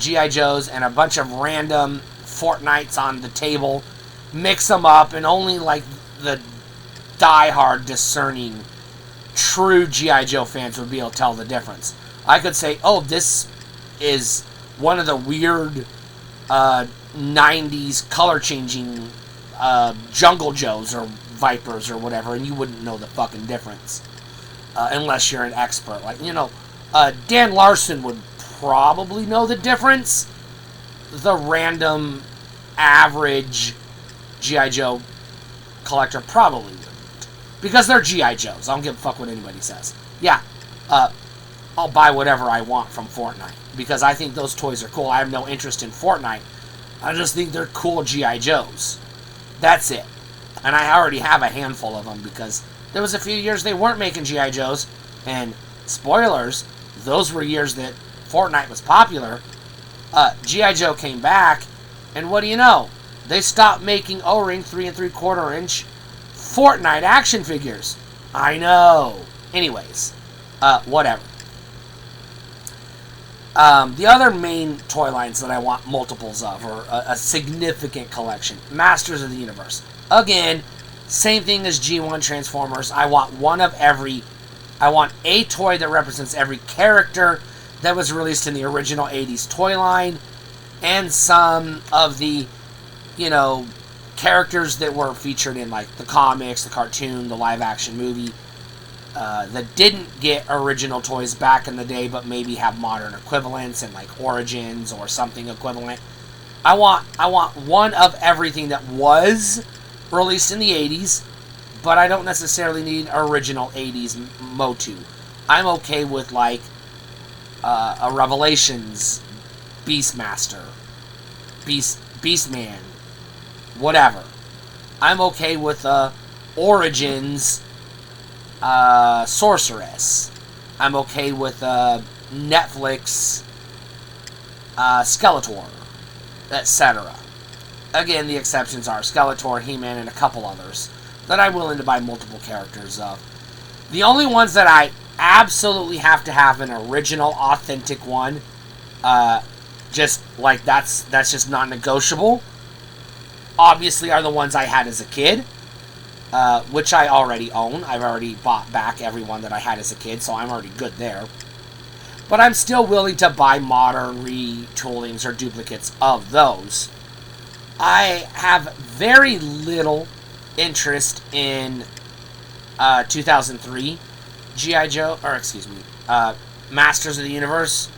G.I. Joes and a bunch of random Fortnites on the table, mix them up, and only like the die-hard discerning true G.I. Joe fans would be able to tell the difference. I could say, oh, this is one of the weird 90s color-changing Jungle Joes or Vipers or whatever, and you wouldn't know the fucking difference unless you're an expert. Like, Dan Larson would probably know the difference. The random, average G.I. Joe collector probably wouldn't. Because they're G.I. Joes. I don't give a fuck what anybody says. Yeah, I'll buy whatever I want from Fortnite. Because I think those toys are cool. I have no interest in Fortnite. I just think they're cool G.I. Joes. That's it. And I already have a handful of them because There was a few years they weren't making G.I. Joes, and spoilers, those were years that Fortnite was popular. G.I. Joe came back, and what do you know? They stopped making O-ring 3 3/4 inch Fortnite action figures. I know. Anyways, whatever. The other main toy lines that I want multiples of, or a significant collection, Masters of the Universe. Again, same thing as G1 Transformers. I want one of every. I want a toy that represents every character that was released in the original 80s toy line, and some of the, characters that were featured in, like, the comics, the cartoon, the live-action movie, that didn't get original toys back in the day, but maybe have modern equivalents and, like, Origins or something equivalent. I want one of everything that was released in the 80s, but I don't necessarily need original 80s Motu. I'm okay with, like, a Revelations Beastmaster, Beastman, whatever. I'm okay with Origins Sorceress. I'm okay with Netflix Skeletor, etc. Again, the exceptions are Skeletor, He-Man, and a couple others that I'm willing to buy multiple characters of. The only ones that I absolutely have to have an original, authentic one, just like that's just non-negotiable, obviously are the ones I had as a kid, which I already own. I've already bought back every one that I had as a kid, so I'm already good there. But I'm still willing to buy modern retoolings or duplicates of those. I have very little interest in 2003 G.I. Joe, or excuse me, Masters of the Universe.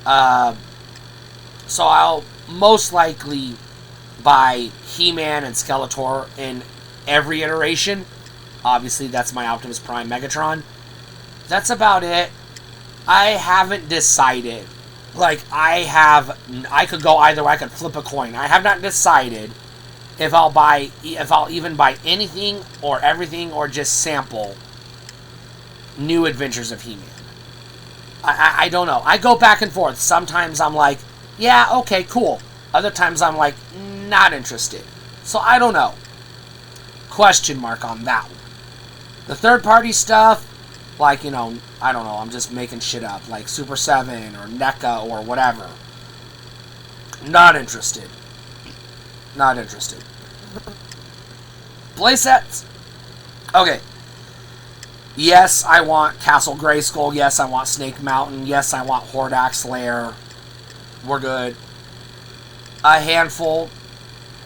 So I'll most likely buy He-Man and Skeletor in every iteration. Obviously, that's my Optimus Prime Megatron. That's about it. I haven't decided. Like, I could go either way. I could flip a coin. I have not decided if I'll even buy anything or everything or just sample New Adventures of He-Man. I don't know. I go back and forth. Sometimes I'm like, yeah, okay, cool. Other times I'm like, not interested. So I don't know. Question mark on that one. The third-party stuff, like, I don't know, I'm just making shit up, like Super 7 or NECA or whatever. Not interested. Not interested. Playsets. Okay. Yes, I want Castle Grayskull. Yes, I want Snake Mountain. Yes, I want Hordax Lair. We're good. A handful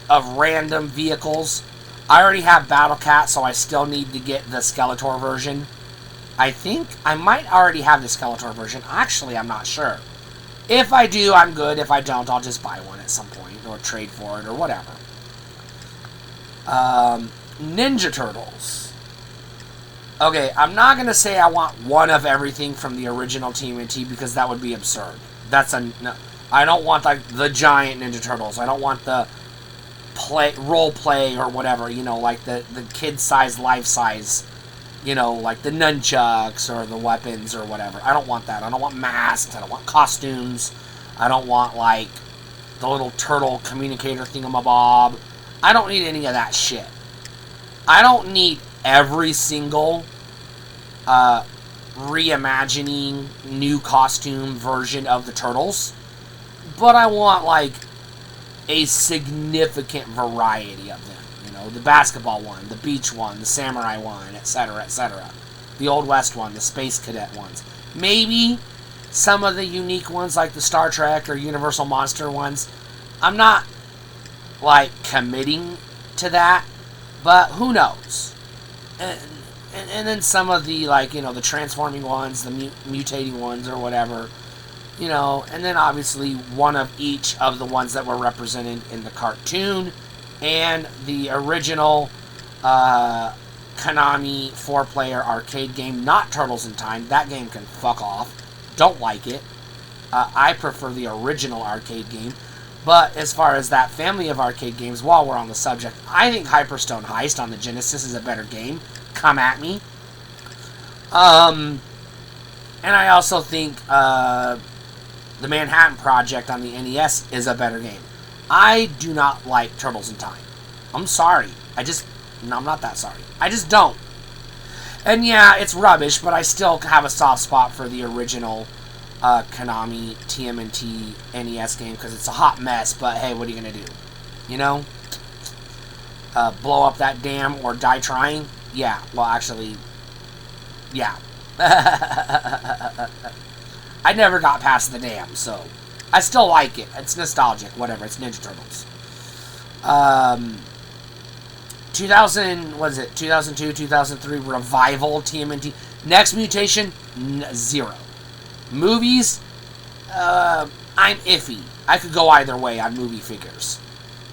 of random vehicles. I already have Battle Cat, so I still need to get the Skeletor version. I think I might already have the Skeletor version. Actually, I'm not sure. If I do, I'm good. If I don't, I'll just buy one at some point or trade for it or whatever. Ninja Turtles. Okay, I'm not going to say I want one of everything from the original TMNT because that would be absurd. No, I don't want, like, the giant Ninja Turtles. I don't want the role play or whatever, like the kid-size, life-size, like the nunchucks or the weapons or whatever. I don't want that. I don't want masks. I don't want costumes. I don't want, like, the little turtle communicator thingamabob. I don't need any of that shit. I don't need every single reimagining new costume version of the Turtles, but I want, like, a significant variety of them. The basketball one, the beach one, the samurai one, etc., etc. The Old West one, the Space Cadet ones. Maybe some of the unique ones like the Star Trek or Universal Monster ones. I'm not, like, committing to that, but who knows? And then some of the, like, the transforming ones, the mutating ones or whatever. And then obviously one of each of the ones that were represented in the cartoon and the original Konami 4-player arcade game, not Turtles in Time. That game can fuck off. Don't like it. I prefer the original arcade game. But as far as that family of arcade games, while we're on the subject, I think Hyperstone Heist on the Genesis is a better game come at me. And I also think the Manhattan Project on the NES is a better game. I do not like Turtles in Time. I'm sorry. No, I'm not that sorry. I just don't. And yeah, it's rubbish, but I still have a soft spot for the original Konami TMNT NES game because it's a hot mess, but hey, what are you going to do? You know? Blow up that dam or die trying? Yeah, well, actually, yeah. I never got past the dam, so I still like it. It's nostalgic, whatever. It's Ninja Turtles. 2000, what is it? 2002, 2003 revival TMNT. Next Mutation, 0. Movies, I'm iffy. I could go either way on movie figures.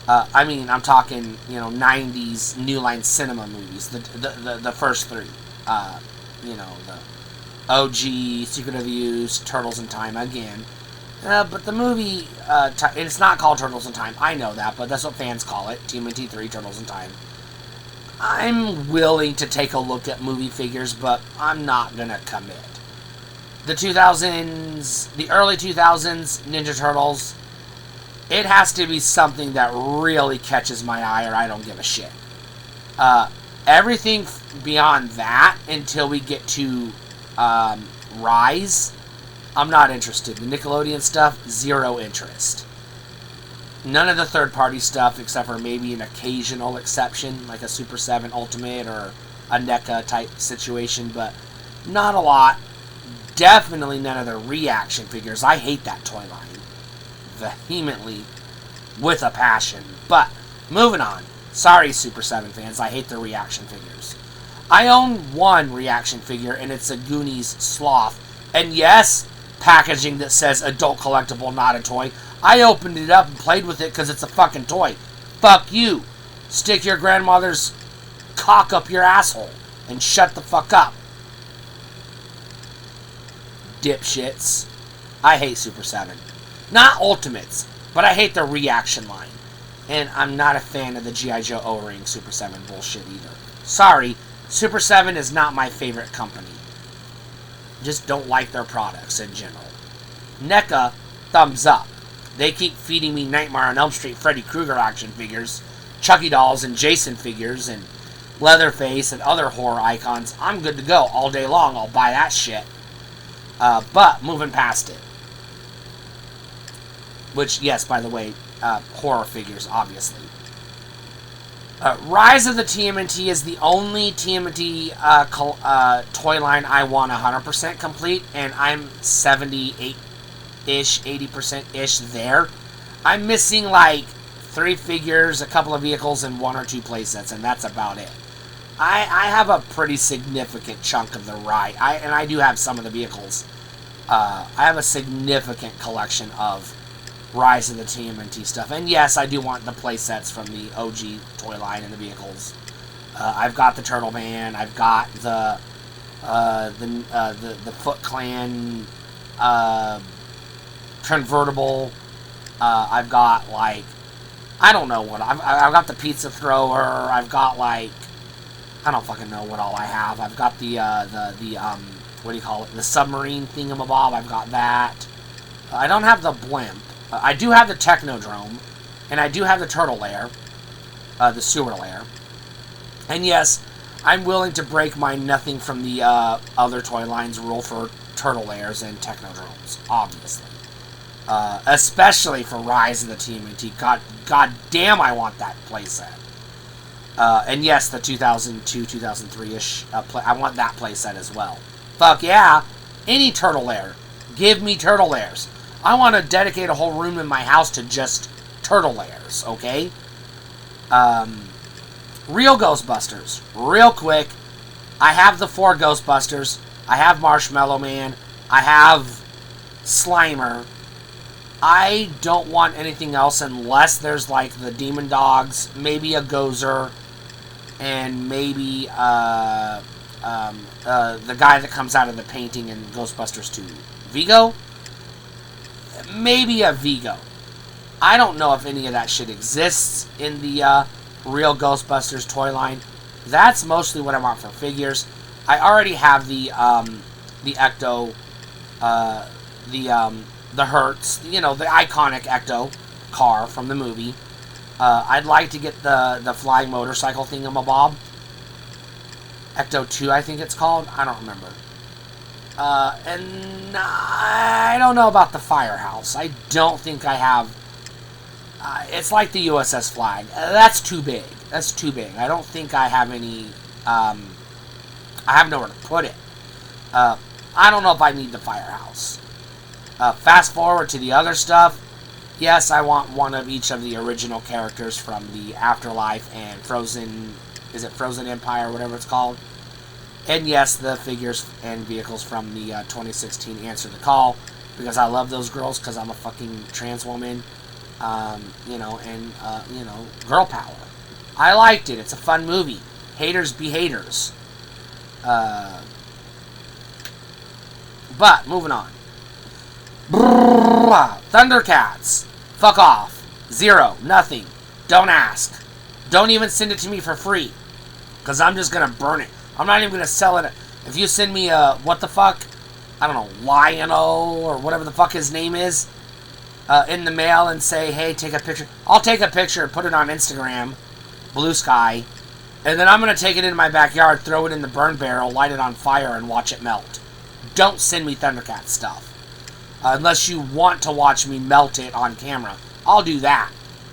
I mean, I'm talking, 90s New Line Cinema movies, the first 3. The OG, Secret of the Ooze, Turtles in Time again. But the movie, it's not called Turtles in Time. I know that, but that's what fans call it. TMNT 3, Turtles in Time. I'm willing to take a look at movie figures, but I'm not going to commit. The 2000s, the early 2000s Ninja Turtles, it has to be something that really catches my eye or I don't give a shit. Everything beyond that until we get to Rise, I'm not interested. The Nickelodeon stuff, 0 interest. None of the third-party stuff, except for maybe an occasional exception, like a Super 7 Ultimate or a NECA type situation, but not a lot. Definitely none of the reaction figures. I hate that toy line vehemently, with a passion. But moving on. Sorry, Super 7 fans. I hate the reaction figures. I own one reaction figure, and it's a Goonies Sloth. And yes, packaging that says adult collectible, not a toy. I opened it up and played with it because it's a fucking toy. Fuck you. Stick your grandmother's cock up your asshole and shut the fuck up. Dipshits. I hate Super 7. Not Ultimates, but I hate the reaction line. And I'm not a fan of the G.I. Joe O-Ring Super 7 bullshit either. Sorry, Super 7 is not my favorite company. Just don't like their products in general. NECA, thumbs up. They keep feeding me Nightmare on Elm Street Freddy Krueger action figures, Chucky dolls and Jason figures, and Leatherface and other horror icons. I'm good to go all day long. I'll buy that shit. But moving past it. Which, yes, by the way, horror figures, obviously. Rise of the TMNT is the only TMNT toy line I want 100% complete, and I'm 78-ish, 80%-ish there. I'm missing like 3 figures, a couple of vehicles, and 1 or 2 playsets, and that's about it. I have a pretty significant chunk of the ride, and I do have some of the vehicles. I have a significant collection of Rise of the TMNT stuff. And yes, I do want the playsets from the OG toy line and the vehicles. I've got the Turtle Man. I've got the Foot Clan convertible. I've got like, I don't know what I've got the pizza thrower. I've got like, I don't fucking know what all I have. I've got the what do you call it? The submarine thingamabob. I've got that. I don't have the blimp. I do have the Technodrome, and I do have the Turtle Lair, the Sewer Lair. And yes, I'm willing to break my nothing from the other toy lines rule for Turtle Lairs and Technodromes, obviously. Especially for Rise of the TMNT. God damn, I want that playset. And yes, the 2002, 2003-ish, I want that playset as well. Fuck yeah, any Turtle Lair. Give me Turtle Lairs. I want to dedicate a whole room in my house to just Turtle Lairs, okay? Real Ghostbusters. Real quick. I have the 4 Ghostbusters. I have Marshmallow Man. I have Slimer. I don't want anything else unless there's like the Demon Dogs, maybe a Gozer, and maybe the guy that comes out of the painting in Ghostbusters 2. Vigo? Maybe a Vigo. I don't know if any of that shit exists in the real Ghostbusters toy line. That's mostly what I want for figures. I already have the Ecto, the Hertz, the iconic Ecto car from the movie. I'd like to get the flying motorcycle thingamabob. Ecto 2, I think it's called. I don't remember. And I don't know about the Firehouse. I don't think I have. It's like the USS Flag. That's too big. That's too big. I don't think I have any. I have nowhere to put it. I don't know if I need the Firehouse. Fast forward to the other stuff. Yes, I want one of each of the original characters from the Afterlife and Frozen. Is it Frozen Empire, whatever it's called? And yes, the figures and vehicles from the 2016 Answer the Call, because I love those girls, because I'm a fucking trans woman, girl power. I liked it. It's a fun movie. Haters be haters. But, moving on. Thundercats. Fuck off. 0. Nothing. Don't ask. Don't even send it to me for free, because I'm just going to burn it. I'm not even going to sell it. If you send me what the fuck, I don't know, Lion-O or whatever the fuck his name is, in the mail and say, hey, take a picture. I'll take a picture and put it on Instagram, Blue Sky, and then I'm going to take it into my backyard, throw it in the burn barrel, light it on fire, and watch it melt. Don't send me Thundercat stuff. Unless you want to watch me melt it on camera. I'll do that.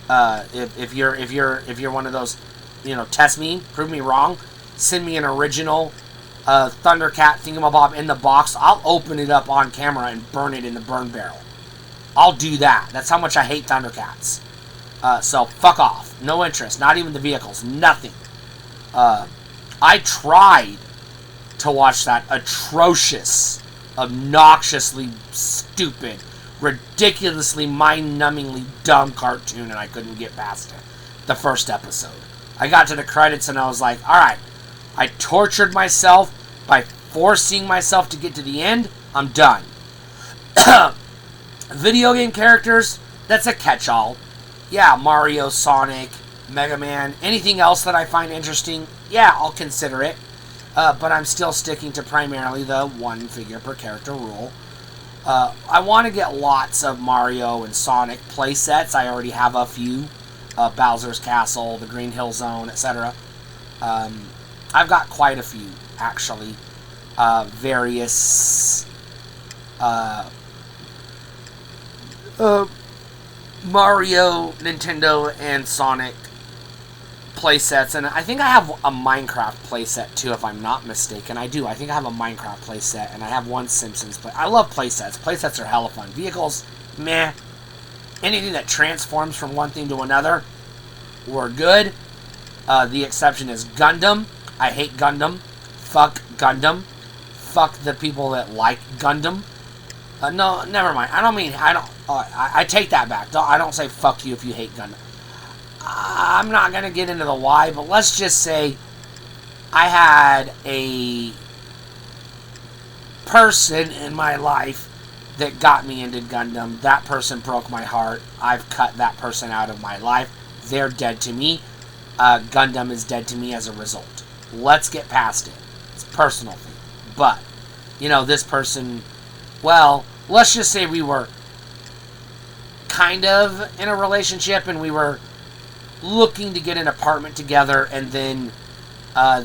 If you're one of those, test me, prove me wrong, send me an original Thundercat thingamabob in the box. I'll open it up on camera and burn it in the burn barrel. I'll do that. That's how much I hate Thundercats. So fuck off. No interest. Not even the vehicles. Nothing. I tried to watch that atrocious, obnoxiously stupid, ridiculously mind-numbingly dumb cartoon, and I couldn't get past it. The first episode. I got to the credits and I was like, alright, I tortured myself by forcing myself to get to the end. I'm done. Video game characters, that's a catch-all. Yeah, Mario, Sonic, Mega Man, anything else that I find interesting, yeah, I'll consider it. But I'm still sticking to primarily the one figure per character rule. I want to get lots of Mario and Sonic playsets. I already have a few. Bowser's Castle, the Green Hill Zone, etc. I've got quite a few, actually. Various Mario, Nintendo, and Sonic playsets, and I think I have a Minecraft playset too, if I'm not mistaken. I do. I think I have a Minecraft playset, and I have one Simpsons play. I love playsets. Playsets are hella fun. Vehicles, meh. Anything that transforms from one thing to another, we're good. The exception is Gundam. I hate Gundam. Fuck Gundam. Fuck the people that like Gundam. No, never mind. I take that back. I don't say fuck you if you hate Gundam. I'm not going to get into the why, but let's just say I had a person in my life that got me into Gundam. That person broke my heart. I've cut that person out of my life. They're dead to me. Gundam is dead to me as a result. Let's get past it. It's a personal thing. But, this person, well, let's just say we were kind of in a relationship and we were looking to get an apartment together, and then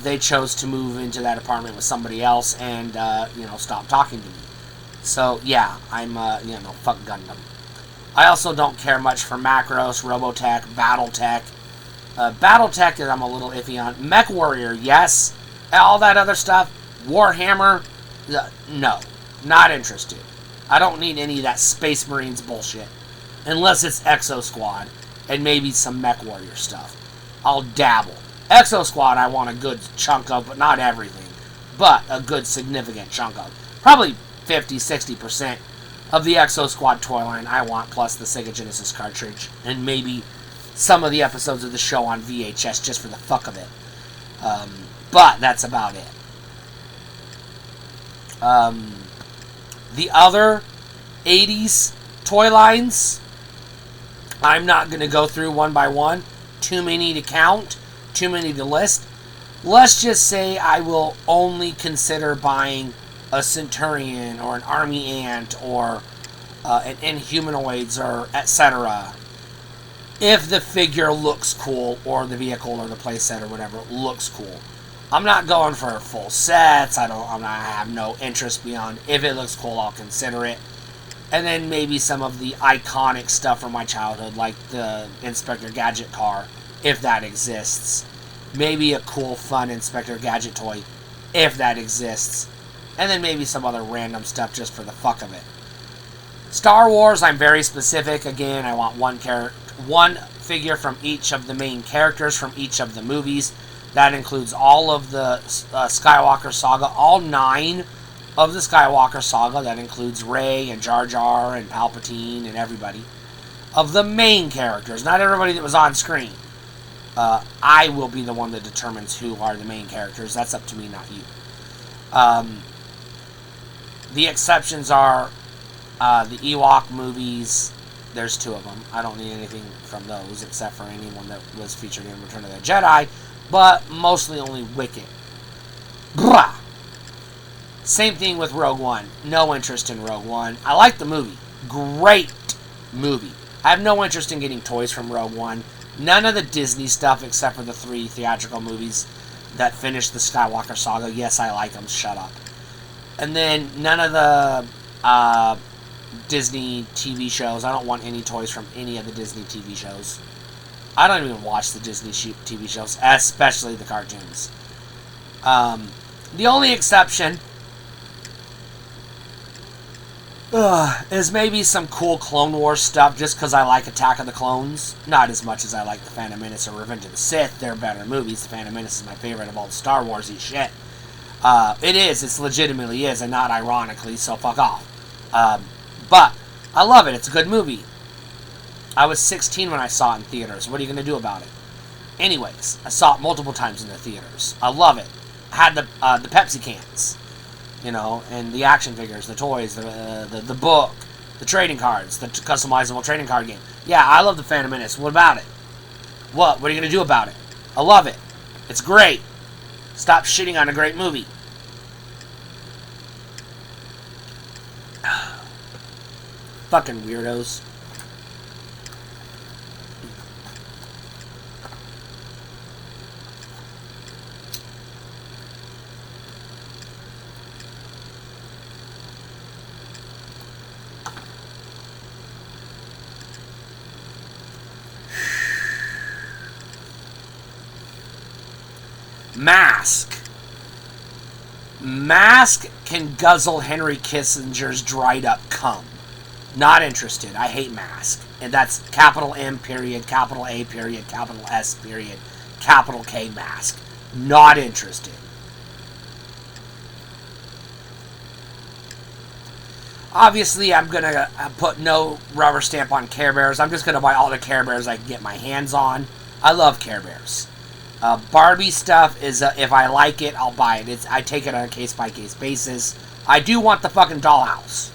they chose to move into that apartment with somebody else and, stop talking to me. So, yeah, I'm, fuck Gundam. I also don't care much for Macross, Robotech, Battletech. Battletech is I'm a little iffy on. Mech Warrior, yes. All that other stuff. Warhammer, no. Not interested. I don't need any of that Space Marines bullshit. Unless it's Exo Squad. And maybe some Mech Warrior stuff. I'll dabble. Exo Squad I want a good chunk of, but not everything. But a good significant chunk of. Probably 50-60% of the Exo Squad toy line I want, plus the Sega Genesis cartridge. And maybe some of the episodes of the show on VHS just for the fuck of it. But that's about it. The other 80s toy lines, I'm not going to go through one by one. Too many to count. Too many to list. let's just say I will only consider buying a Centurion or an Army Ant or an Inhumanoids or etc. if the figure looks cool or the vehicle or the playset or whatever looks cool. I'm not going for full sets. I have no interest beyond if it looks cool, I'll consider it. And then maybe some of the iconic stuff from my childhood, like the Inspector Gadget car, if that exists. Maybe a cool, fun Inspector Gadget toy, if that exists. And then maybe some other random stuff just for the fuck of it. Star Wars, I'm very specific. Again, I want one figure from each of the main characters from each of the movies. That includes all of the Skywalker saga, all 9 of the Skywalker saga. That includes Rey and Jar Jar and Palpatine and everybody. Of the main characters, not everybody that was on screen. I will be the one that determines who are the main characters. That's up to me, not you. The exceptions are the Ewok movies. There's 2 of them. I don't need anything from those except for anyone that was featured in Return of the Jedi. But mostly only Wicket. Blah! Same thing with Rogue One. No interest in Rogue One. I like the movie. Great movie. I have no interest in getting toys from Rogue One. None of the Disney stuff except for the 3 theatrical movies that finished the Skywalker saga. Yes, I like them. Shut up. And then none of the Disney TV shows. I don't want any toys from any of the Disney TV shows. I don't even watch the Disney TV shows, especially the cartoons. The only exception is maybe some cool Clone Wars stuff, just because I like Attack of the Clones. Not as much as I like The Phantom Menace or Revenge of the Sith. They're better movies. The Phantom Menace is my favorite of all the Star Wars-y shit. It is. It legitimately is, and not ironically, so fuck off. But I love it. It's a good movie. I was 16 when I saw it in theaters. What are you going to do about it? Anyways, I saw it multiple times in the theaters. I love it. I had the Pepsi cans, and the action figures, the toys, the book, the trading cards, the customizable trading card game. Yeah, I love the Phantom Menace. What about it? What are you going to do about it? I love it. It's great. Stop shitting on a great movie. Fucking weirdos. Mask can guzzle Henry Kissinger's dried up cum. Not interested. I hate Mask. And that's capital M period, capital A period, capital S period, capital K Mask. Not interested. Obviously, I'm going to put no rubber stamp on Care Bears. I'm just going to buy all the Care Bears I can get my hands on. I love Care Bears. Barbie stuff is, if I like it, I'll buy it. I take it on a case-by-case basis. I do want the fucking dollhouse.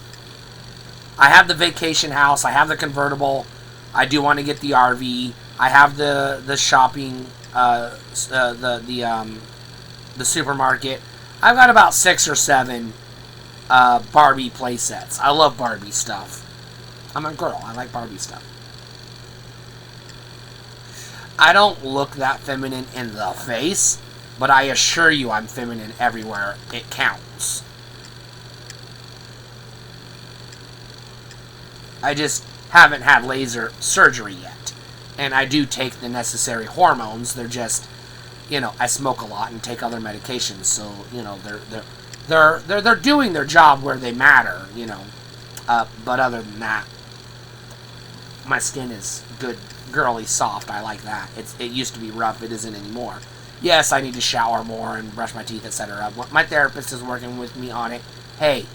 I have the vacation house. I have the convertible. I do want to get the RV. I have the shopping, the supermarket. I've got about 6 or 7 Barbie play sets. I love Barbie stuff. I'm a girl. I like Barbie stuff. I don't look that feminine in the face, but I assure you I'm feminine everywhere it counts. I just haven't had laser surgery yet. And I do take the necessary hormones. They're just, I smoke a lot and take other medications, so, they're doing their job where they matter, but other than that, my skin is good, girly, soft. I like that. It used to be rough. It isn't anymore. Yes, I need to shower more and brush my teeth, etc. My therapist is working with me on it. Hey,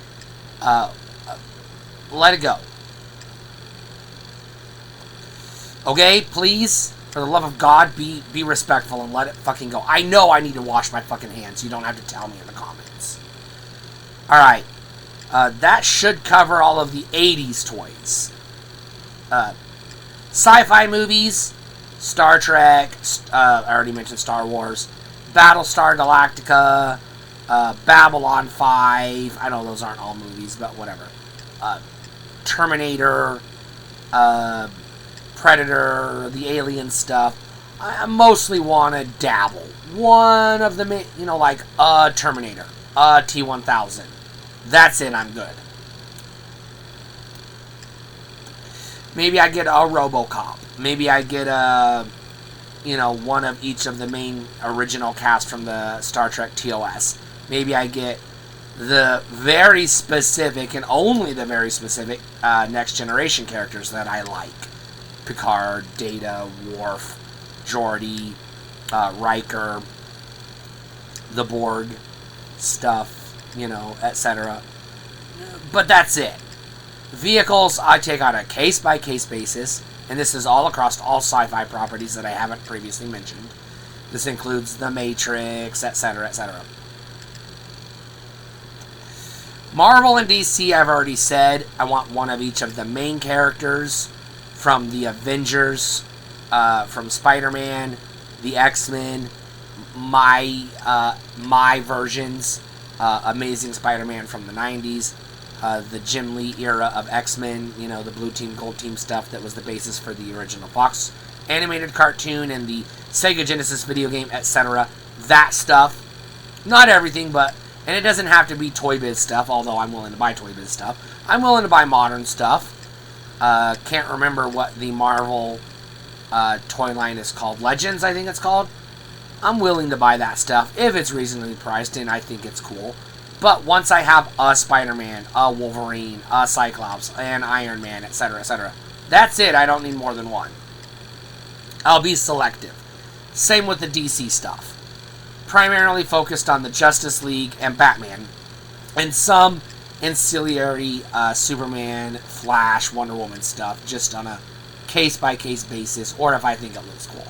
let it go. Okay, please, for the love of God, be respectful and let it fucking go. I know I need to wash my fucking hands. You don't have to tell me in the comments. Alright. That should cover all of the 80s toys. Sci-fi movies, Star Trek, I already mentioned Star Wars, Battlestar Galactica, Babylon 5. I know those aren't all movies, but whatever. Terminator, Predator, the Alien stuff. I mostly want to dabble. One of the, like a Terminator, a T-1000. That's it, I'm good. Maybe I get a RoboCop. Maybe I get one of each of the main original cast from the Star Trek TOS. Maybe I get the very specific, and only the very specific, Next Generation characters that I like. Picard, Data, Worf, Geordi, Riker, the Borg stuff, etc. But that's it. Vehicles, I take on a case-by-case basis, and this is all across all sci-fi properties that I haven't previously mentioned. This includes The Matrix, etc., etc. Marvel and DC, I've already said. I want one of each of the main characters from the Avengers, from Spider-Man, the X-Men, my versions, Amazing Spider-Man from the 90s, the Jim Lee era of X-Men, the Blue Team, Gold Team stuff that was the basis for the original Fox animated cartoon and the Sega Genesis video game, etc. That stuff. Not everything, but... And it doesn't have to be Toy Biz stuff, although I'm willing to buy Toy Biz stuff. I'm willing to buy modern stuff. Can't remember what the Marvel toy line is called. Legends, I think it's called. I'm willing to buy that stuff if it's reasonably priced and I think it's cool. But once I have a Spider-Man, a Wolverine, a Cyclops, an Iron Man, etc., etc., that's it. I don't need more than one. I'll be selective. Same with the DC stuff. Primarily focused on the Justice League and Batman, and some ancillary Superman, Flash, Wonder Woman stuff, just on a case-by-case basis, or if I think it looks cool.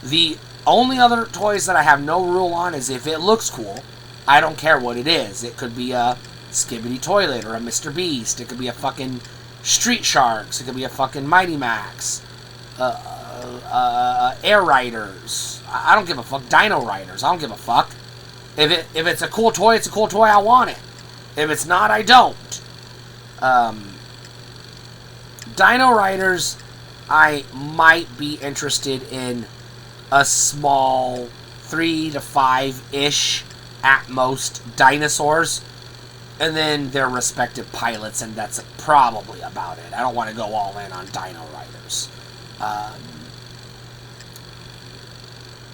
The only other toys that I have no rule on is if it looks cool, I don't care what it is. It could be a Skibidi Toilet or a Mr. Beast. It could be a fucking Street Sharks. It could be a fucking Mighty Max. Air Riders. I don't give a fuck. Dino Riders. I don't give a fuck. If it's a cool toy, it's a cool toy. I want it. If it's not, I don't. Dino Riders, I might be interested in a small 3 to 5-ish at most dinosaurs, and then their respective pilots, and that's probably about it. I don't want to go all in on Dino Riders.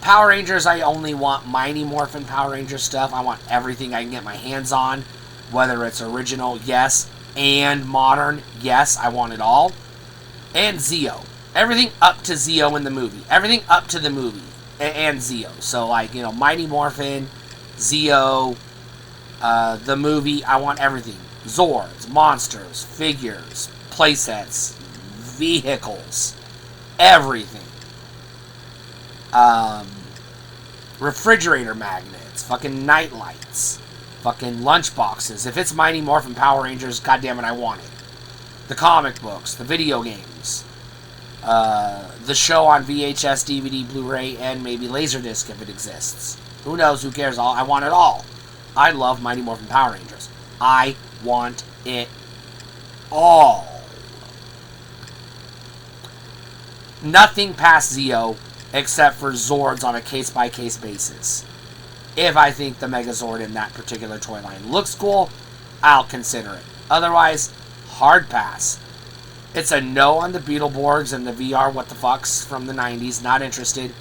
Power Rangers, I only want Mighty Morphin Power Ranger stuff. I want everything I can get my hands on, whether it's original, yes, and modern, yes, I want it all. And Zeo. Everything up to Zeo in the movie. Everything up to the movie. And Zeo. So, Mighty Morphin, Zeo, the movie, I want everything. Zords, monsters, figures, playsets, vehicles, everything. Refrigerator magnets, fucking night lights, fucking lunch boxes. If it's Mighty Morphin Power Rangers, goddammit, I want it. The comic books, the video games, the show on VHS, DVD, Blu-ray, and maybe Laserdisc if it exists. Who knows? Who cares? I want it all. I love Mighty Morphin Power Rangers. I want it all. Nothing past Zeo except for Zords on a case-by-case basis. If I think the Megazord in that particular toy line looks cool, I'll consider it. Otherwise, hard pass. It's a no on the Beetleborgs and the VR what the fucks from the 90s. Not interested.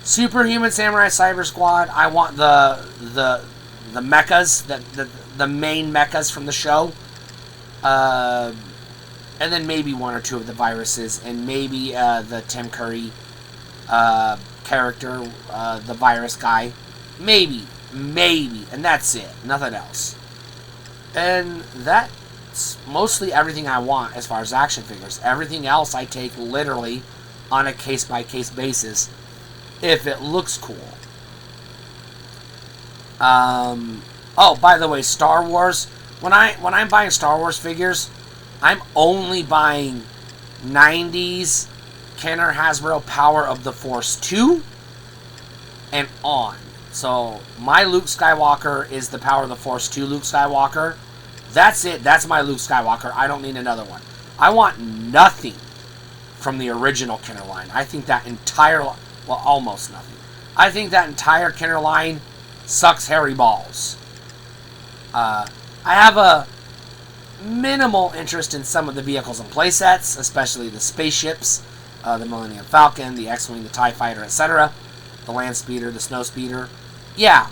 Superhuman Samurai Cyber Squad. I want the mechas, the main mechas from the show. And then maybe one or two of the viruses, and maybe the Tim Curry character, the virus guy. Maybe, and that's it. Nothing else. And that's mostly everything I want as far as action figures. Everything else I take literally on a case-by-case basis if it looks cool. Oh, by the way, Star Wars. When I'm buying Star Wars figures, I'm only buying 90s Kenner Hasbro Power of the Force 2 and on. So my Luke Skywalker is the Power of the Force 2 Luke Skywalker. That's it. That's my Luke Skywalker. I don't need another one. I want nothing from the original Kenner line. I think that entire... Well, almost nothing. I think that entire Kenner line sucks hairy balls. I have a minimal interest in some of the vehicles and playsets, especially the spaceships, the Millennium Falcon, the X-Wing, the TIE Fighter, etc., the Land Speeder, the Snow Speeder. Yeah,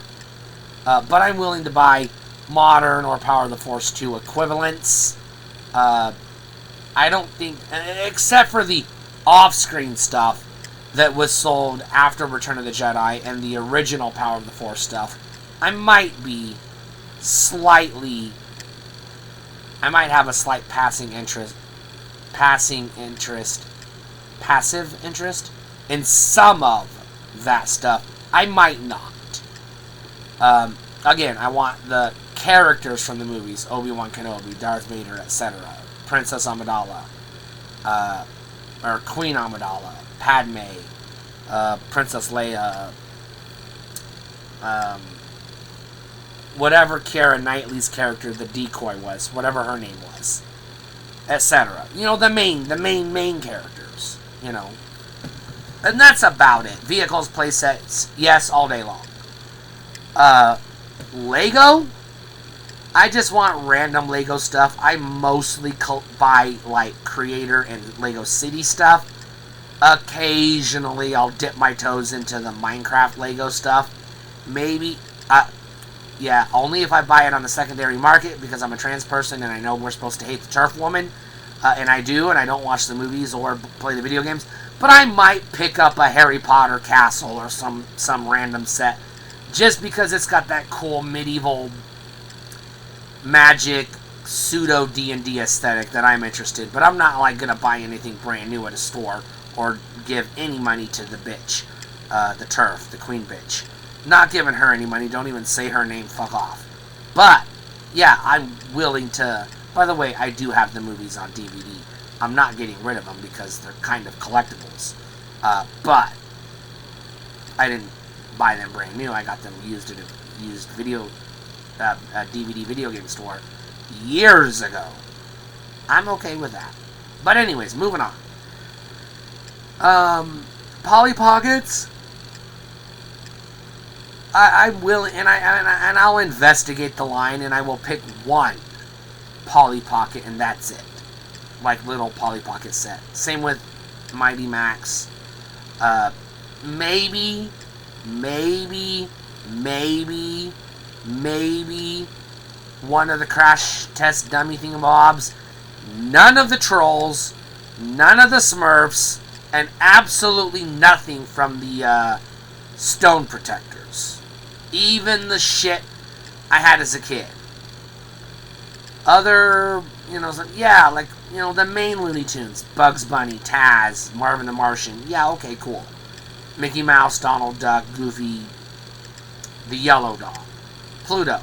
but I'm willing to buy modern or Power of the Force 2 equivalents. I don't think, except for the off-screen stuff that was sold after Return of the Jedi and the original Power of the Force stuff, I might be slightly... I might have a slight passive interest in some of that stuff. I might not. Again, I want the characters from the movies, Obi-Wan Kenobi, Darth Vader, etc., Princess Amidala, or Queen Amidala, Padme, Princess Leia, whatever Keira Knightley's character, the decoy was, whatever her name was, etc. You know, the main characters, you know. And that's about it. Vehicles, playsets, yes, all day long. Lego? I just want random Lego stuff. I mostly buy, like, Creator and Lego City stuff. Occasionally, I'll dip my toes into the Minecraft Lego stuff. Maybe, yeah, only if I buy it on the secondary market, because I'm a trans person and I know we're supposed to hate the turf woman. And I do, and I don't watch the movies or play the video games. But I might pick up a Harry Potter castle or some random set, just because it's got that cool medieval magic pseudo D&D aesthetic that I'm interested. But I'm not like gonna buy anything brand new at a store or give any money to the bitch, the turf, the queen bitch. Not giving her any money. Don't even say her name. Fuck off. But yeah, I'm willing to. By the way, I do have the movies on DVD. I'm not getting rid of them because they're kind of collectibles. But I didn't buy them brand new. I got them used at a used video, DVD video game store years ago. I'm okay with that. But anyways, moving on. Polly Pockets. I'm willing, and I'll investigate the line, and I will pick one Polly Pocket, and that's it. Like little Polly Pocket set. Same with Mighty Max. Maybe one of the crash test dummy thingamabobs. None of the Trolls, none of the Smurfs, and absolutely nothing from the Stone Protectors. Even the shit I had as a kid. Other, you know, yeah, like, you know, the main Looney Tunes. Bugs Bunny, Taz, Marvin the Martian. Yeah, okay, cool. Mickey Mouse, Donald Duck, Goofy, the Yellow Dog, Pluto.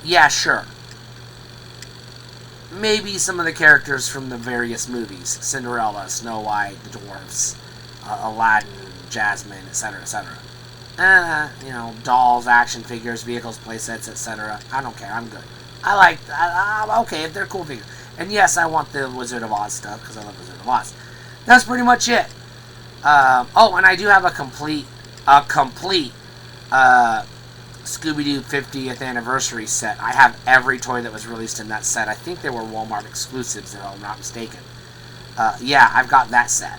Yeah, sure. Maybe some of the characters from the various movies. Cinderella, Snow White, the Dwarfs, Aladdin, Jasmine, etc., etc. You know, dolls, action figures, vehicles, playsets, etc. I don't care, I'm good. I'm okay if they're cool figures. And yes, I want the Wizard of Oz stuff, because I love Wizard of Oz. That's pretty much it. Oh, and I do have a complete Scooby-Doo 50th anniversary set. I have every toy that was released in that set. I think they were Walmart exclusives, if I'm not mistaken. Yeah, I've got that set.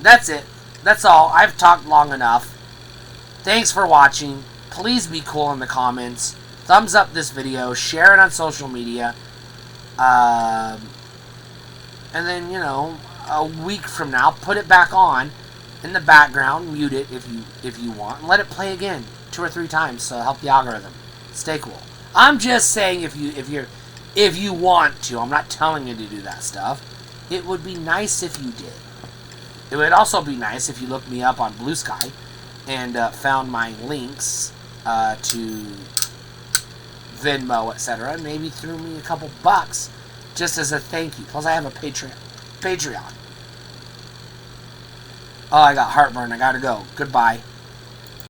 That's it. That's all. I've talked long enough. Thanks for watching. Please be cool in the comments. Thumbs up this video. Share it on social media. And then, you know, a week from now, put it back on in the background. Mute it if you want. And let it play again 2 or 3 times to help the algorithm. Stay cool. I'm just saying if you want to. I'm not telling you to do that stuff. It would be nice if you did. It would also be nice if you looked me up on Blue Sky and found my links to Venmo, etc. and maybe threw me a couple bucks just as a thank you. Plus, I have a Patreon. Oh, I got heartburn. I gotta go. Goodbye.